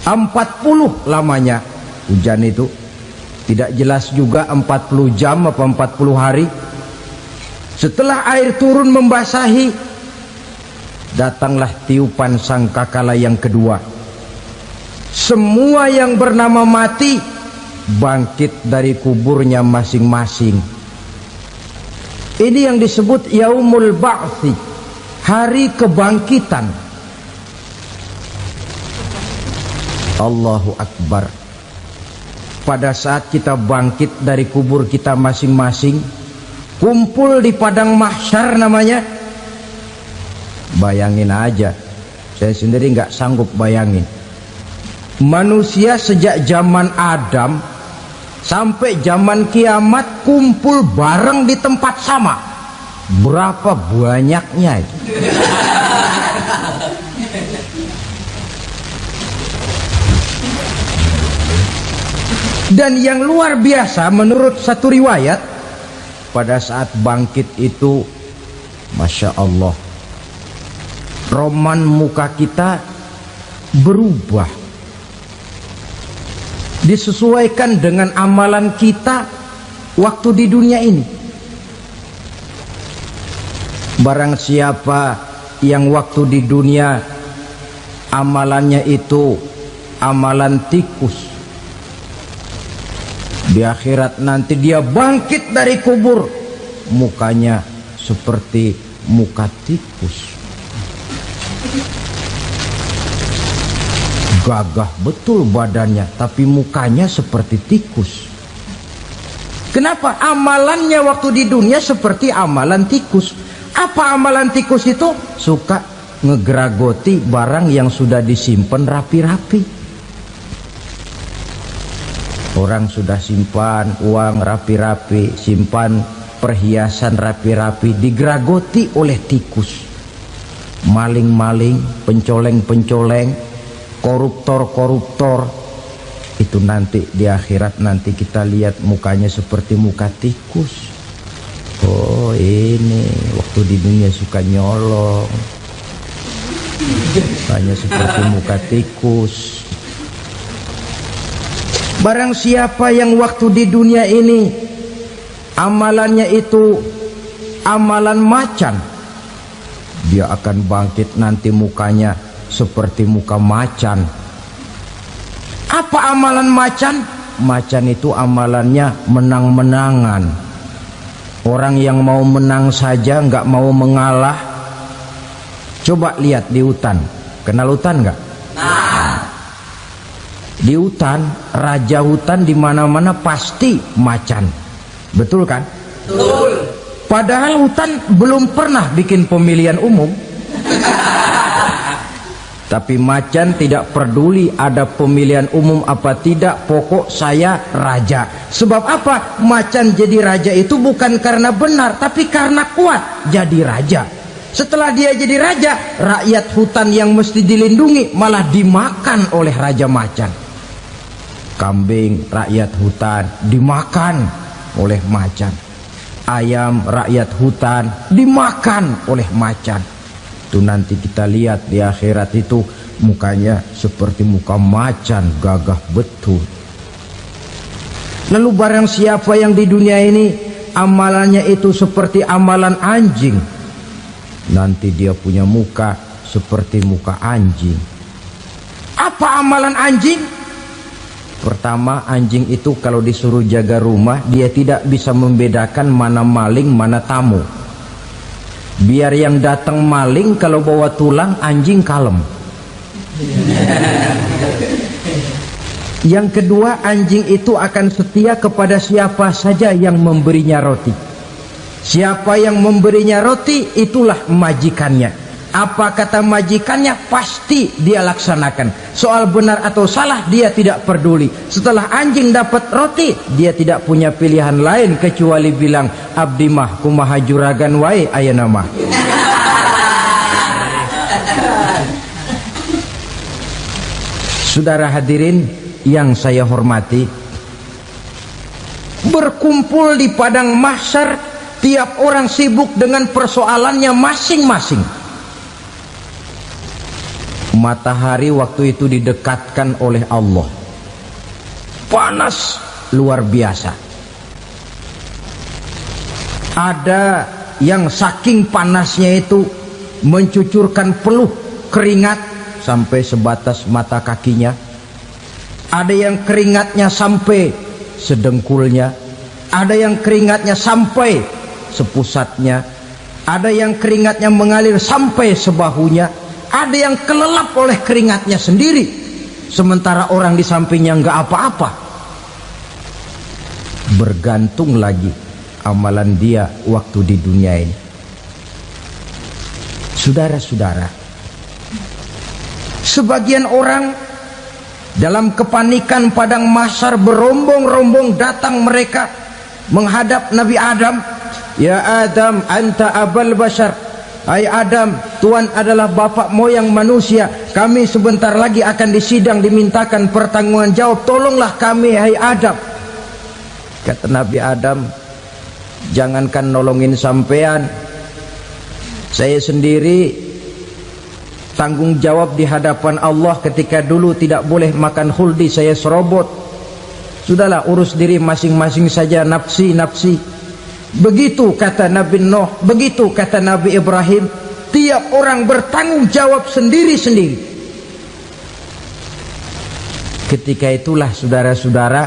40 lamanya hujan itu. Tidak jelas juga 40 jam apa 40 hari. Setelah air turun membasahi, datanglah tiupan sangkakala yang kedua. Semua yang bernama mati bangkit dari kuburnya masing-masing. Ini yang disebut Yaumul Ba'thi, hari kebangkitan. Allahu Akbar. Pada saat kita bangkit dari kubur kita masing-masing, kumpul di padang mahsyar namanya. Bayangin aja, saya sendiri nggak sanggup bayangin. Manusia sejak zaman Adam sampai zaman kiamat kumpul bareng di tempat sama. Berapa banyaknya itu? Dan yang luar biasa menurut satu riwayat, pada saat bangkit itu, Masya Allah, roman muka kita berubah, disesuaikan dengan amalan kita waktu di dunia ini. Barang siapa yang waktu di dunia amalannya itu amalan tikus, di akhirat nanti dia bangkit dari kubur, mukanya seperti muka tikus. Gagah betul badannya, tapi mukanya seperti tikus. Kenapa? Amalannya waktu di dunia seperti amalan tikus. Apa amalan tikus itu? Suka ngegeragoti barang yang sudah disimpan rapi-rapi. Orang sudah simpan uang rapi-rapi, simpan perhiasan rapi-rapi, digeragoti oleh tikus. Maling-maling, pencoleng-pencoleng, koruptor-koruptor, itu nanti di akhirat nanti kita lihat mukanya seperti muka tikus. Oh, ini waktu di dunia suka nyolong, mukanya seperti muka tikus. Barang siapa yang waktu di dunia ini amalannya itu amalan macan, dia akan bangkit nanti mukanya seperti muka macan. Apa amalan macan? Macan itu amalannya menang-menangan. Orang yang mau menang saja nggak mau mengalah. Coba lihat di hutan, kenal hutan nggak? Di hutan, raja hutan di mana-mana pasti macan, betul kan? Betul. Padahal hutan belum pernah bikin pemilihan umum. Tapi macan tidak peduli ada pemilihan umum apa tidak, pokok saya raja. Sebab apa? Macan jadi raja itu bukan karena benar, tapi karena kuat jadi raja. Setelah dia jadi raja, rakyat hutan yang mesti dilindungi malah dimakan oleh raja macan. Kambing rakyat hutan dimakan oleh macan. Ayam rakyat hutan dimakan oleh macan. Itu nanti kita lihat di akhirat itu mukanya seperti muka macan, gagah betul. Lalu barang siapa yang di dunia ini amalannya itu seperti amalan anjing, nanti dia punya muka seperti muka anjing. Apa amalan anjing? Pertama, anjing itu kalau disuruh jaga rumah, dia tidak bisa membedakan mana maling, mana tamu. Biar yang datang maling, kalau bawa tulang, anjing kalem. Yang kedua, anjing itu akan setia kepada siapa saja yang memberinya roti. Siapa yang memberinya roti, itulah majikannya. Apa kata majikannya, pasti dia laksanakan. Soal benar atau salah dia tidak peduli. Setelah anjing dapat roti, dia tidak punya pilihan lain kecuali bilang, abdi mah kumaha juragan wae ayeuna mah. Saudara hadirin yang saya hormati, berkumpul di padang mahsyar, tiap orang sibuk dengan persoalannya masing-masing. Matahari waktu itu didekatkan oleh Allah, panas luar biasa. Ada yang saking panasnya itu mencucurkan peluh keringat sampai sebatas mata kakinya. Ada yang keringatnya sampai sedengkulnya, ada yang keringatnya sampai sepusatnya, ada yang keringatnya mengalir sampai sebahunya, ada yang kelelap oleh keringatnya sendiri, sementara orang di sampingnya nggak apa-apa. Bergantung lagi amalan dia waktu di dunia ini. Saudara-saudara, sebagian orang dalam kepanikan padang mahsyar berombong-rombong datang mereka menghadap Nabi Adam. Ya Adam, anta abal bashar. Hai Adam, Tuhan adalah bapak moyang manusia. Kami sebentar lagi akan disidang, dimintakan pertanggungan jawab. Tolonglah kami, hai Adam. Kata Nabi Adam, jangankan nolongin sampean, saya sendiri tanggung jawab di hadapan Allah ketika dulu tidak boleh makan khuldi, saya serobot. Sudahlah, urus diri masing-masing saja, nafsi. Begitu kata Nabi Nuh, begitu kata Nabi Ibrahim. Tiap orang bertanggung jawab sendiri-sendiri. Ketika itulah saudara-saudara,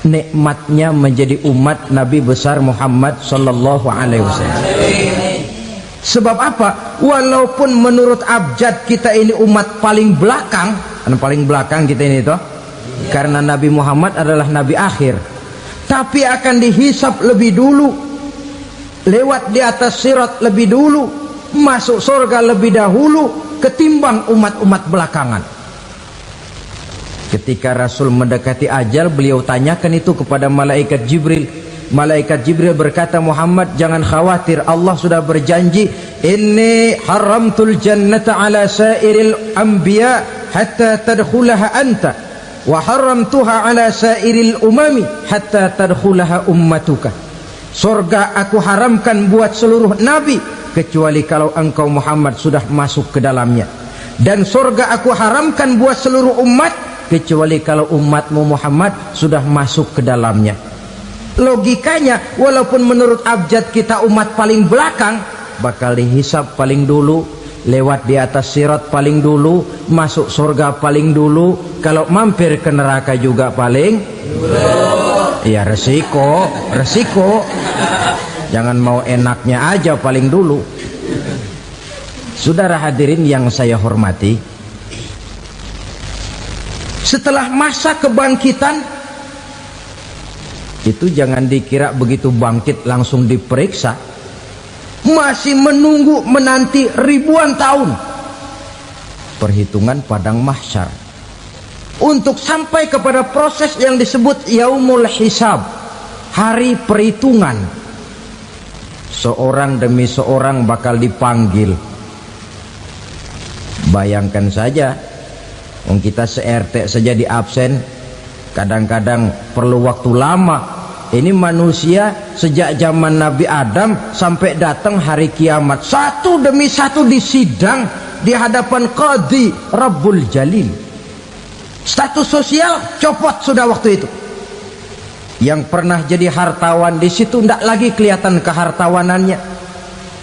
nikmatnya menjadi umat Nabi besar Muhammad sallallahu alaihi wasallam. Sebab apa? Walaupun menurut abjad kita ini umat paling belakang, paling belakang kita ini toh, karena Nabi Muhammad adalah Nabi akhir, tapi akan dihisap lebih dulu, lewat di atas sirat lebih dulu, masuk surga lebih dahulu ketimbang umat-umat belakangan. Ketika Rasul mendekati ajal, beliau tanyakan itu kepada malaikat Jibril. Malaikat Jibril berkata, Muhammad jangan khawatir, Allah sudah berjanji, inni haramtul jannata ala sairil anbiya hatta tadkhulaha anta wa haramtuha ala sairil umami hatta tadkhulaha ummatuka. Surga aku haramkan buat seluruh nabi kecuali kalau engkau Muhammad sudah masuk ke dalamnya, dan surga aku haramkan buat seluruh umat kecuali kalau umatmu Muhammad sudah masuk ke dalamnya. Logikanya, walaupun menurut abjad kita umat paling belakang, bakal dihisap paling dulu, lewat di atas sirat paling dulu, masuk surga paling dulu, kalau mampir ke neraka juga paling dulu. Ya resiko. Jangan mau enaknya aja paling dulu. Saudara hadirin yang saya hormati, setelah masa kebangkitan itu jangan dikira begitu bangkit langsung diperiksa, masih menunggu menanti ribuan tahun perhitungan padang mahsyar untuk sampai kepada proses yang disebut yaumul hisab, hari perhitungan. Seorang demi seorang bakal dipanggil. Bayangkan saja, kita se-RT saja di absen, kadang-kadang perlu waktu lama. Ini manusia sejak zaman Nabi Adam sampai datang hari kiamat, satu demi satu disidang di hadapan Qadhi Rabbul Jalil. Status sosial copot sudah waktu itu. Yang pernah jadi hartawan di situ tidak lagi kelihatan kehartawanannya.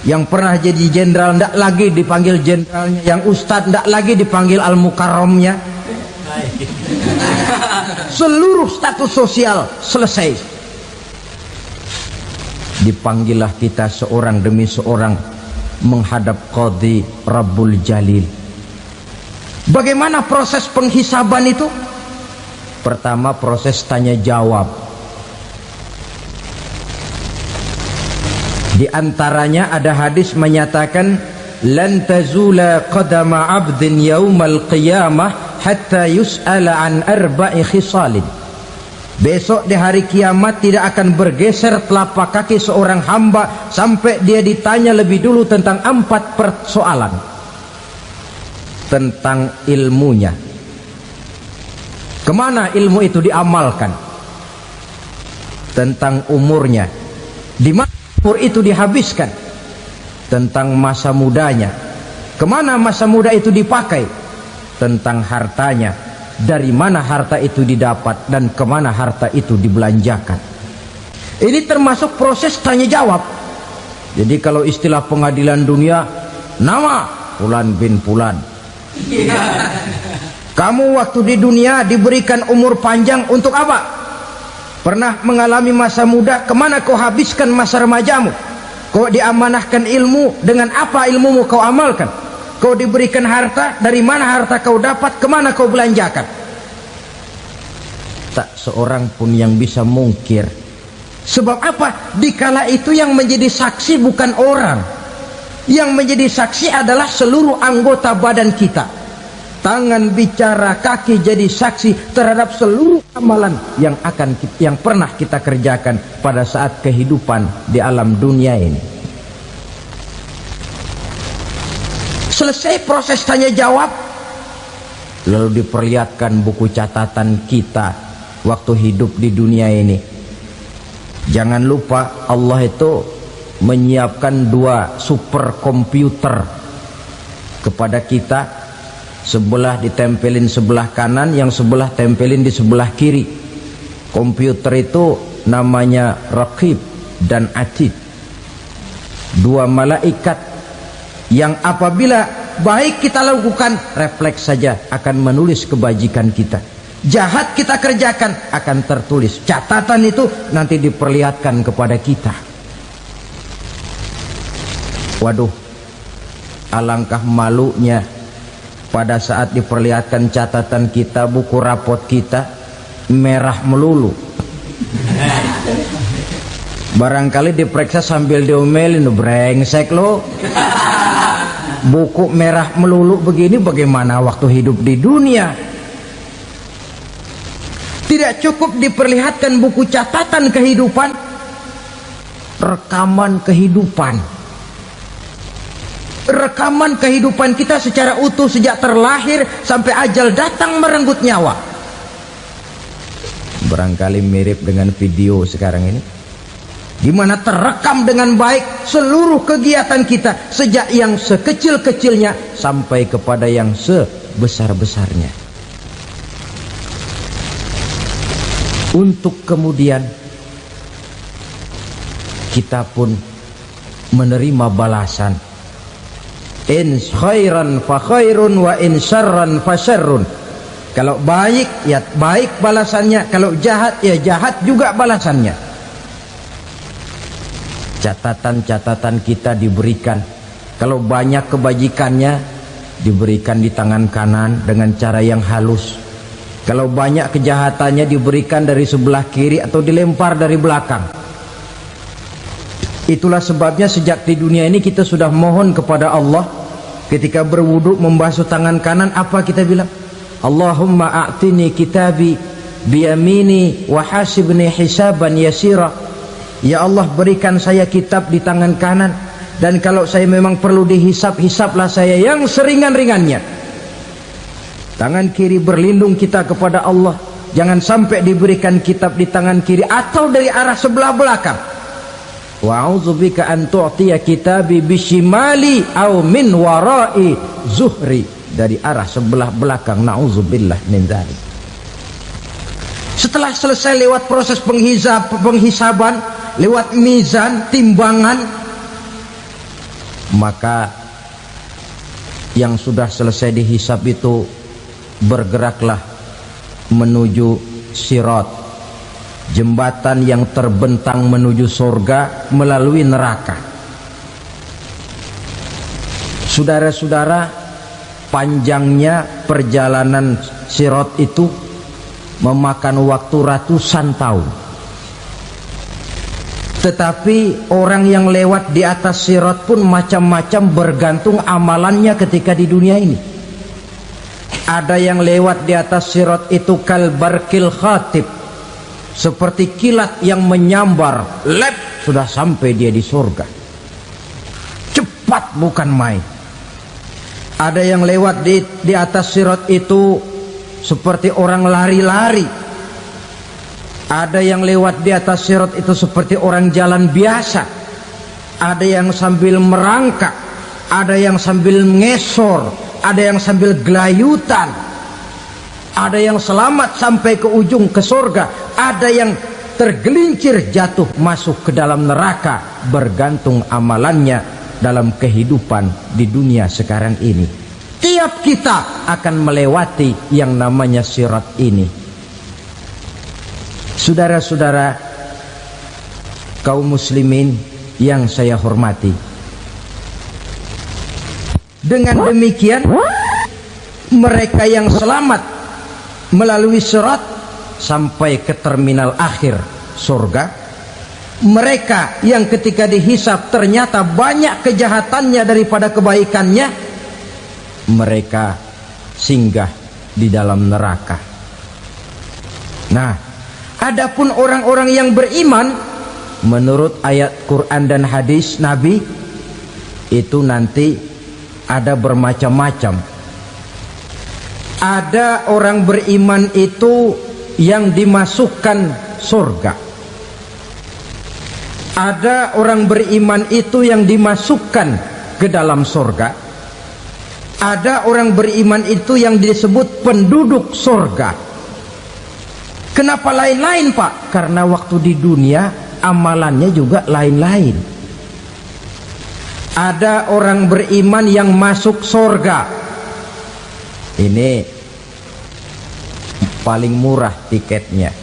Yang pernah jadi jenderal tidak lagi dipanggil jenderalnya. Yang ustadz tidak lagi dipanggil al-mukarramnya. Seluruh status sosial selesai. Dipanggillah kita seorang demi seorang menghadap Qadhi Rabbul Jalil. Bagaimana proses penghisaban itu? Pertama, proses tanya jawab. Di antaranya ada hadis menyatakan, lan tazula qadama 'abdin yaumal qiyamah hatta yus'ala an arba'i khisalin. Besok di hari kiamat tidak akan bergeser telapak kaki seorang hamba sampai dia ditanya lebih dulu tentang 4 persoalan. Tentang ilmunya, kemana ilmu itu diamalkan. Tentang umurnya, di mana umur itu dihabiskan. Tentang masa mudanya, kemana masa muda itu dipakai. tentang hartanya, dari mana harta itu didapat dan kemana harta itu dibelanjakan. Ini termasuk proses tanya jawab. Jadi kalau istilah pengadilan dunia, nama Fulan bin Fulan. Kamu waktu di dunia diberikan umur panjang untuk apa? Pernah mengalami masa muda, kemana kau habiskan masa remajamu? Kau diamanahkan ilmu, dengan apa ilmumu kau amalkan? Kau diberikan harta, dari mana harta kau dapat, kemana kau belanjakan? Tak seorang pun yang bisa mungkir. Sebab apa? Dikala itu yang menjadi saksi bukan orang. Yang menjadi saksi adalah seluruh anggota badan kita. Tangan bicara, kaki jadi saksi terhadap seluruh amalan yang pernah kita kerjakan pada saat kehidupan di alam dunia ini. Selesai proses tanya jawab, lalu diperlihatkan buku catatan kita waktu hidup di dunia ini. Jangan lupa Allah itu menyiapkan 2 superkomputer kepada kita. Sebelah ditempelin sebelah kanan, yang sebelah tempelin di sebelah kiri. Komputer itu namanya Raqib dan Atid, 2 malaikat yang apabila baik kita lakukan, refleks saja akan menulis kebajikan kita. Jahat kita kerjakan, akan tertulis. Catatan itu nanti diperlihatkan kepada kita. Waduh, alangkah malunya pada saat diperlihatkan catatan kita, buku rapot kita merah melulu. Barangkali diperiksa sambil diomelin, brengsek lo. Buku merah melulu begini, bagaimana waktu hidup di dunia? Tidak cukup diperlihatkan buku catatan kehidupan, rekaman kehidupan. Rekaman kehidupan kita secara utuh sejak terlahir sampai ajal datang merenggut nyawa. Barangkali mirip dengan video sekarang ini, di mana terekam dengan baik seluruh kegiatan kita, sejak yang sekecil-kecilnya sampai kepada yang sebesar-besarnya. Untuk kemudian kita pun menerima balasan. In khairan fa khairun wa in syarran fa syarrun. Kalau baik ya baik balasannya, kalau jahat ya jahat juga balasannya. Catatan-catatan kita diberikan. Kalau banyak kebajikannya diberikan di tangan kanan dengan cara yang halus. Kalau banyak kejahatannya diberikan dari sebelah kiri atau dilempar dari belakang. Itulah sebabnya sejak di dunia ini kita sudah mohon kepada Allah. Ketika berwudu membasuh tangan kanan, apa kita bilang? Allahumma a'tini kitabi biyamini wa hasibni hisaban yasira. Ya Allah, berikan saya kitab di tangan kanan, dan kalau saya memang perlu dihisap, hisaplah saya yang seringan-ringannya. Tangan kiri berlindung kita kepada Allah, jangan sampai diberikan kitab di tangan kiri atau dari arah sebelah belakang. Wa a'udzubika an tu'tiya kitabi bishimali aw min wara'i zuhri, dari arah sebelah belakang. Na'udzubillah min dzalik. Setelah selesai lewat proses penghisaban, lewat mizan, timbangan, maka yang sudah selesai dihisab itu bergeraklah menuju sirat, jembatan yang terbentang menuju surga melalui neraka. Saudara-saudara, panjangnya perjalanan sirat itu memakan waktu ratusan tahun. Tetapi orang yang lewat di atas sirat pun macam-macam, bergantung amalannya ketika di dunia ini. Ada yang lewat di atas sirat itu kal barkil khatib, seperti kilat yang menyambar, lep, sudah sampai dia di surga. Cepat bukan main. Ada yang lewat di atas sirat itu seperti orang lari-lari. Ada yang lewat di atas sirat itu seperti orang jalan biasa. Ada yang sambil merangkak, ada yang sambil ngesor, ada yang sambil gelayutan, ada yang selamat sampai ke ujung ke surga, ada yang tergelincir jatuh masuk ke dalam neraka, bergantung amalannya dalam kehidupan di dunia sekarang ini. Tiap kita akan melewati yang namanya sirat ini. Saudara-saudara kaum muslimin yang saya hormati, dengan demikian mereka yang selamat melalui sirat sampai ke terminal akhir surga, mereka yang ketika dihisab ternyata banyak kejahatannya daripada kebaikannya, mereka singgah di dalam neraka. Nah, adapun orang-orang yang beriman menurut ayat Quran dan hadis Nabi itu nanti ada bermacam-macam. Ada orang beriman itu yang dimasukkan surga. Ada orang beriman itu yang dimasukkan ke dalam surga. Ada orang beriman itu yang disebut penduduk surga. Kenapa lain-lain, Pak? Karena waktu di dunia amalannya juga lain-lain. Ada orang beriman yang masuk surga. Ini paling murah tiketnya.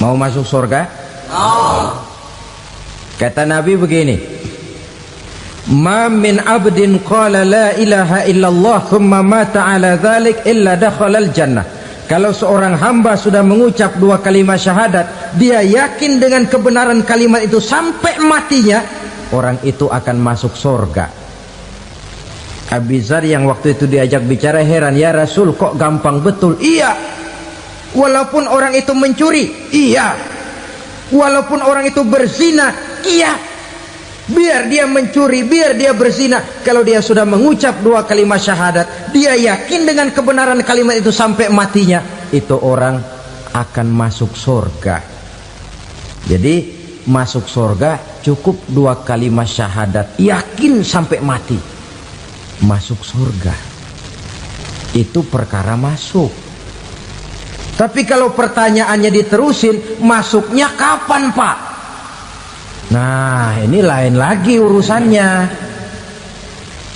Mau masuk surga? Kata Nabi begini, ma min abdin qala la ilaha illallah thumma mata ala dhalik illa dakhalal jannah. Kalau seorang hamba sudah mengucap dua kalimat syahadat, dia yakin dengan kebenaran kalimat itu sampai matinya, orang itu akan masuk surga. Abi Dzar yang waktu itu diajak bicara heran, ya Rasul kok gampang betul? Iya, walaupun orang itu mencuri, iya, walaupun orang itu berzina, iya, biar dia mencuri, biar dia berzina, kalau dia sudah mengucap dua kalimat syahadat, dia yakin dengan kebenaran kalimat itu sampai matinya, itu orang akan masuk surga. Jadi masuk surga cukup dua kalimat syahadat, yakin sampai mati, masuk surga. Itu perkara masuk. Tapi kalau pertanyaannya diterusin, masuknya kapan, Pak? Nah, ini lain lagi urusannya.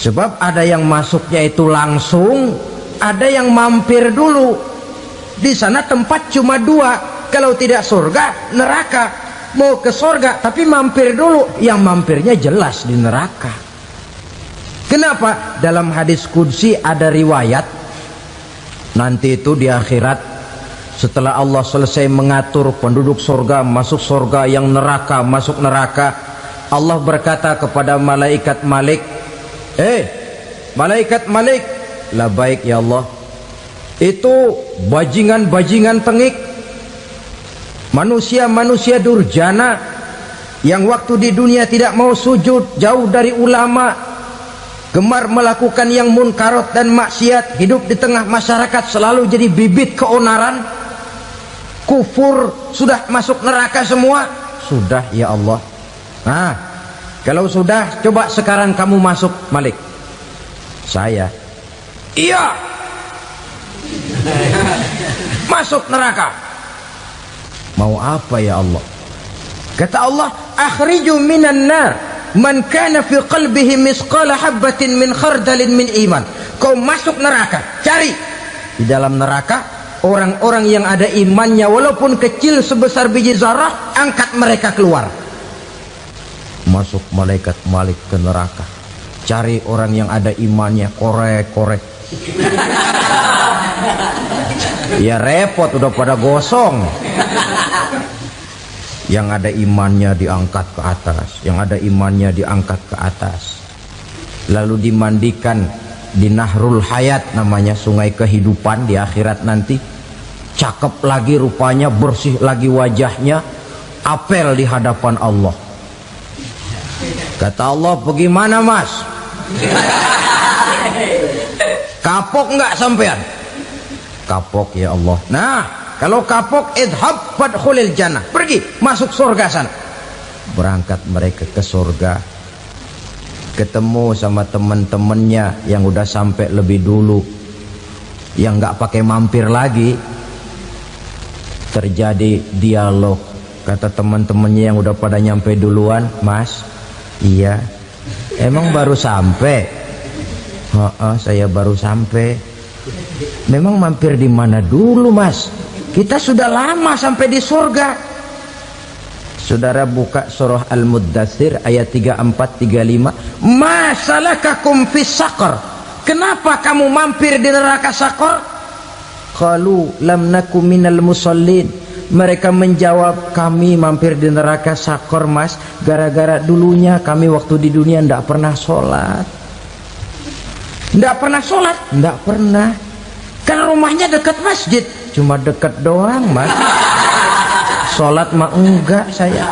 Sebab ada yang masuknya itu langsung, ada yang mampir dulu. Di sana tempat cuma dua, kalau tidak surga, neraka. Mau ke surga tapi mampir dulu, yang mampirnya jelas di neraka. Kenapa? Dalam hadis qudsi ada riwayat, nanti itu di akhirat, setelah Allah selesai mengatur penduduk surga masuk surga, yang neraka masuk neraka, Allah berkata kepada malaikat Malik, malaikat Malik, labaik ya Allah, itu bajingan-bajingan tengik, manusia-manusia durjana yang waktu di dunia tidak mau sujud, jauh dari ulama, gemar melakukan yang munkarat dan maksiat, hidup di tengah masyarakat selalu jadi bibit keonaran, kufur, sudah masuk neraka semua. Sudah ya Allah. Nah, kalau sudah, coba sekarang kamu masuk, Malik. Saya, iya, masuk neraka. Mau apa ya Allah? Kata Allah, akhriju minan nar man kana fi qalbihi misqala habatin min khardalin min iman. Kau masuk neraka, cari di dalam neraka orang-orang yang ada imannya walaupun kecil sebesar biji zarah, angkat mereka keluar. Masuk malaikat Malik ke neraka, cari orang yang ada imannya, korek-korek. Ya repot, udah pada gosong. Yang ada imannya diangkat ke atas, yang ada imannya diangkat ke atas, lalu dimandikan di Nahrul Hayat, namanya sungai kehidupan di akhirat nanti. Cakep lagi rupanya, bersih lagi wajahnya, apel di hadapan Allah. Kata Allah, bagaimana mas? Kapok nggak sampean? Kapok ya Allah. Nah, kalau kapok, idhab fadkhulil jannah, pergi masuk surga sana. Berangkat mereka ke surga. ketemu sama teman-temannya yang udah sampai lebih dulu, yang nggak pakai mampir lagi. Terjadi dialog. Kata teman-temannya yang udah pada nyampe duluan, "Mas, iya, emang baru sampai?" Saya baru sampai." "Memang mampir di mana dulu, Mas? Kita sudah lama sampai di surga." Saudara buka surah Al-Muddatsir ayat 34-35. "Ma salakakum fis saqar?" Kenapa kamu mampir di neraka Saqar? Qalu lam naku minal musallin. Mereka menjawab, kami mampir di neraka Saqar, Mas, gara-gara dulunya kami waktu di dunia ndak pernah sholat. Ndak pernah sholat? Ndak pernah. Kan rumahnya dekat masjid. Cuma dekat doang, Mas. Sholat mah enggak saya.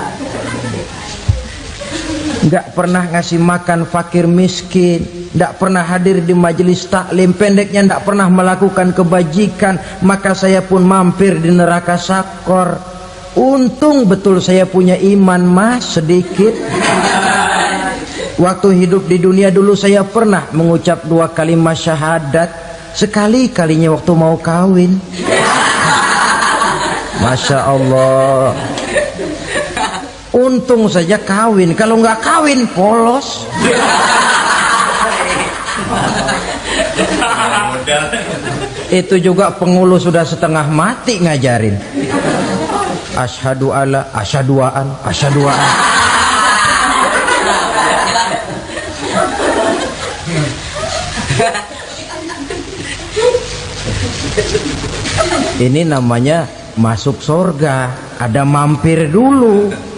Nggak pernah ngasih makan fakir miskin, nggak pernah hadir di majelis taklim, pendeknya nggak pernah melakukan kebajikan, maka saya pun mampir di neraka Saqar. Untung betul saya punya iman, Mas, sedikit. Waktu hidup di dunia dulu saya pernah mengucap 2 kalimat syahadat, sekali-kalinya waktu mau kawin. Masya Allah. Untung saja kawin, kalau nggak kawin polos. Itu juga pengulu sudah setengah mati ngajarin. Asyhadu alla, asyaduaan, asyaduaan. Ini namanya masuk surga, ada mampir dulu.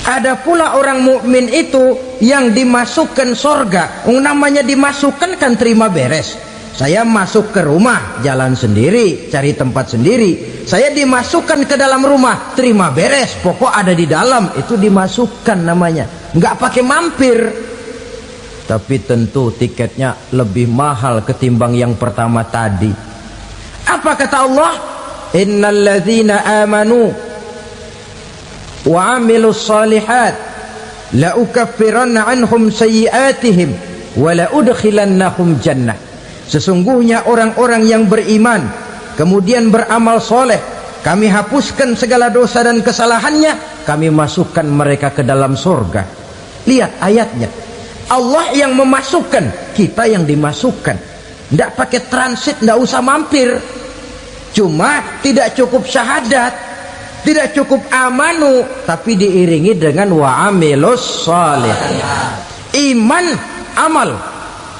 Ada pula orang mukmin itu yang dimasukkan surga. Namanya dimasukkan kan terima beres. Saya masuk ke rumah, jalan sendiri, cari tempat sendiri. Saya dimasukkan ke dalam rumah, terima beres, pokok ada di dalam, itu dimasukkan namanya. Nggak pakai mampir. Tapi tentu tiketnya lebih mahal ketimbang yang pertama tadi. Apa kata Allah? Innal ladzina amanu wa amilus salihat la ukaffiranna anhum sayyi'atihim wa la udkhilannahum jannah. Sesungguhnya orang-orang yang beriman kemudian beramal soleh, kami hapuskan segala dosa dan kesalahannya, kami masukkan mereka ke dalam surga. Lihat ayatnya, Allah yang memasukkan, kita yang dimasukkan. Tidak pakai transit, tidak usah mampir. Cuma tidak cukup syahadat, tidak cukup amanu, tapi diiringi dengan wa'amilus salih. Iman, amal.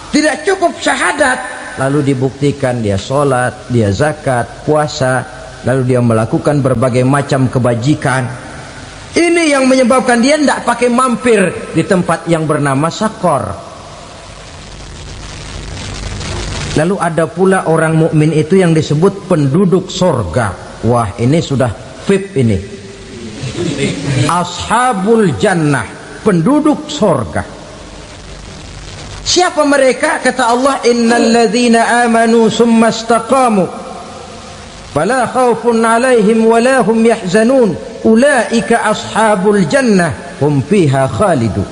Tidak cukup syahadat, lalu dibuktikan dia sholat, dia zakat, puasa, lalu dia melakukan berbagai macam kebajikan. Ini yang menyebabkan dia tidak pakai mampir di tempat yang bernama Saqar. Lalu ada pula orang mukmin itu yang disebut penduduk surga. Wah, ini sudah VIP ini. Ashabul jannah, penduduk surga. Siapa mereka? Kata Allah, innal ladzina amanu summa istaqamu fala khaufun alaihim wala hum yahzanun ulaika ashabul jannah hum fiha khalidun.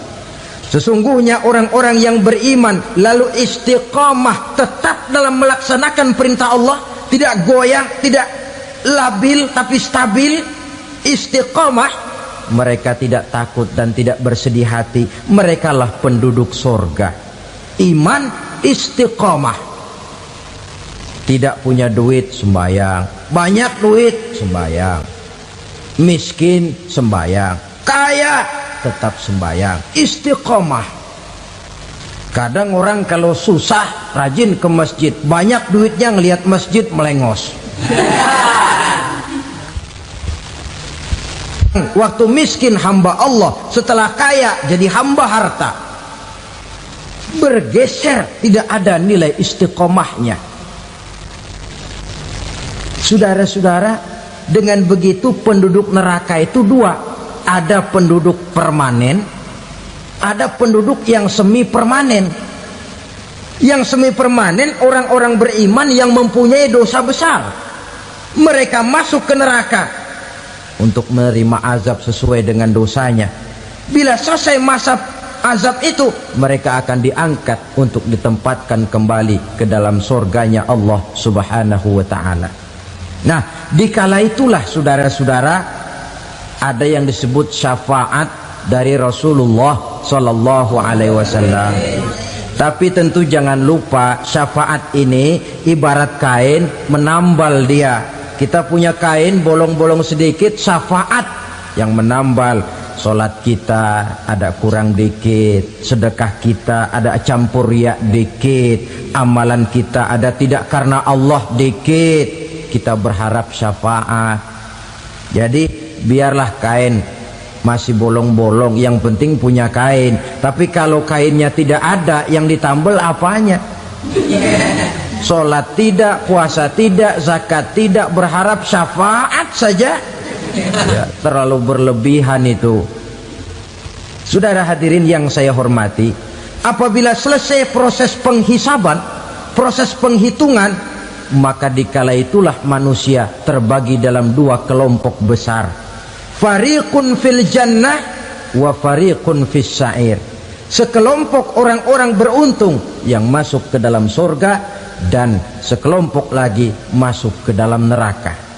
Sesungguhnya orang-orang yang beriman lalu istiqamah, tetap dalam melaksanakan perintah Allah, tidak goyang, tidak labil tapi stabil, istiqamah, mereka tidak takut dan tidak bersedih hati. Merekalah penduduk surga. Iman, istiqamah. Tidak punya duit, sembayang. Banyak duit, sembayang. Miskin, sembayang. Kaya, tetap sembayang. Istiqamah. Kadang orang kalau susah rajin ke masjid, banyak duitnya ngelihat masjid melengos. Waktu miskin hamba Allah, setelah kaya jadi hamba harta. Bergeser, tidak ada nilai istiqomahnya. Saudara-saudara, dengan begitu penduduk neraka itu dua. Ada penduduk permanen, ada penduduk yang semi permanen. Yang semi permanen orang-orang beriman yang mempunyai dosa besar. Mereka masuk ke neraka untuk menerima azab sesuai dengan dosanya. Bila selesai masa azab itu, mereka akan diangkat untuk ditempatkan kembali ke dalam surganya Allah subhanahu wa ta'ala. Nah, dikala itulah saudara-saudara, ada yang disebut syafaat dari Rasulullah sallallahu alaihi wasallam. Tapi tentu jangan lupa, syafaat ini ibarat kain menambal dia. Kita punya kain bolong-bolong sedikit, syafaat yang menambal. Solat kita ada kurang dikit, sedekah kita ada campur riak dikit, amalan kita ada tidak karena Allah dikit, kita berharap syafaat. Jadi biarlah kain masih bolong-bolong, yang penting punya kain. Tapi kalau kainnya tidak ada, yang ditambal apanya? Solat tidak, puasa tidak, zakat tidak, berharap syafaat saja. Ya, terlalu berlebihan itu. Saudara hadirin yang saya hormati, apabila selesai proses penghisaban, proses penghitungan, maka dikala itulah manusia terbagi dalam dua kelompok besar. Fariqun fil jannah wa fariqun fis sa'ir. Sekelompok orang-orang beruntung yang masuk ke dalam surga, dan sekelompok lagi masuk ke dalam neraka.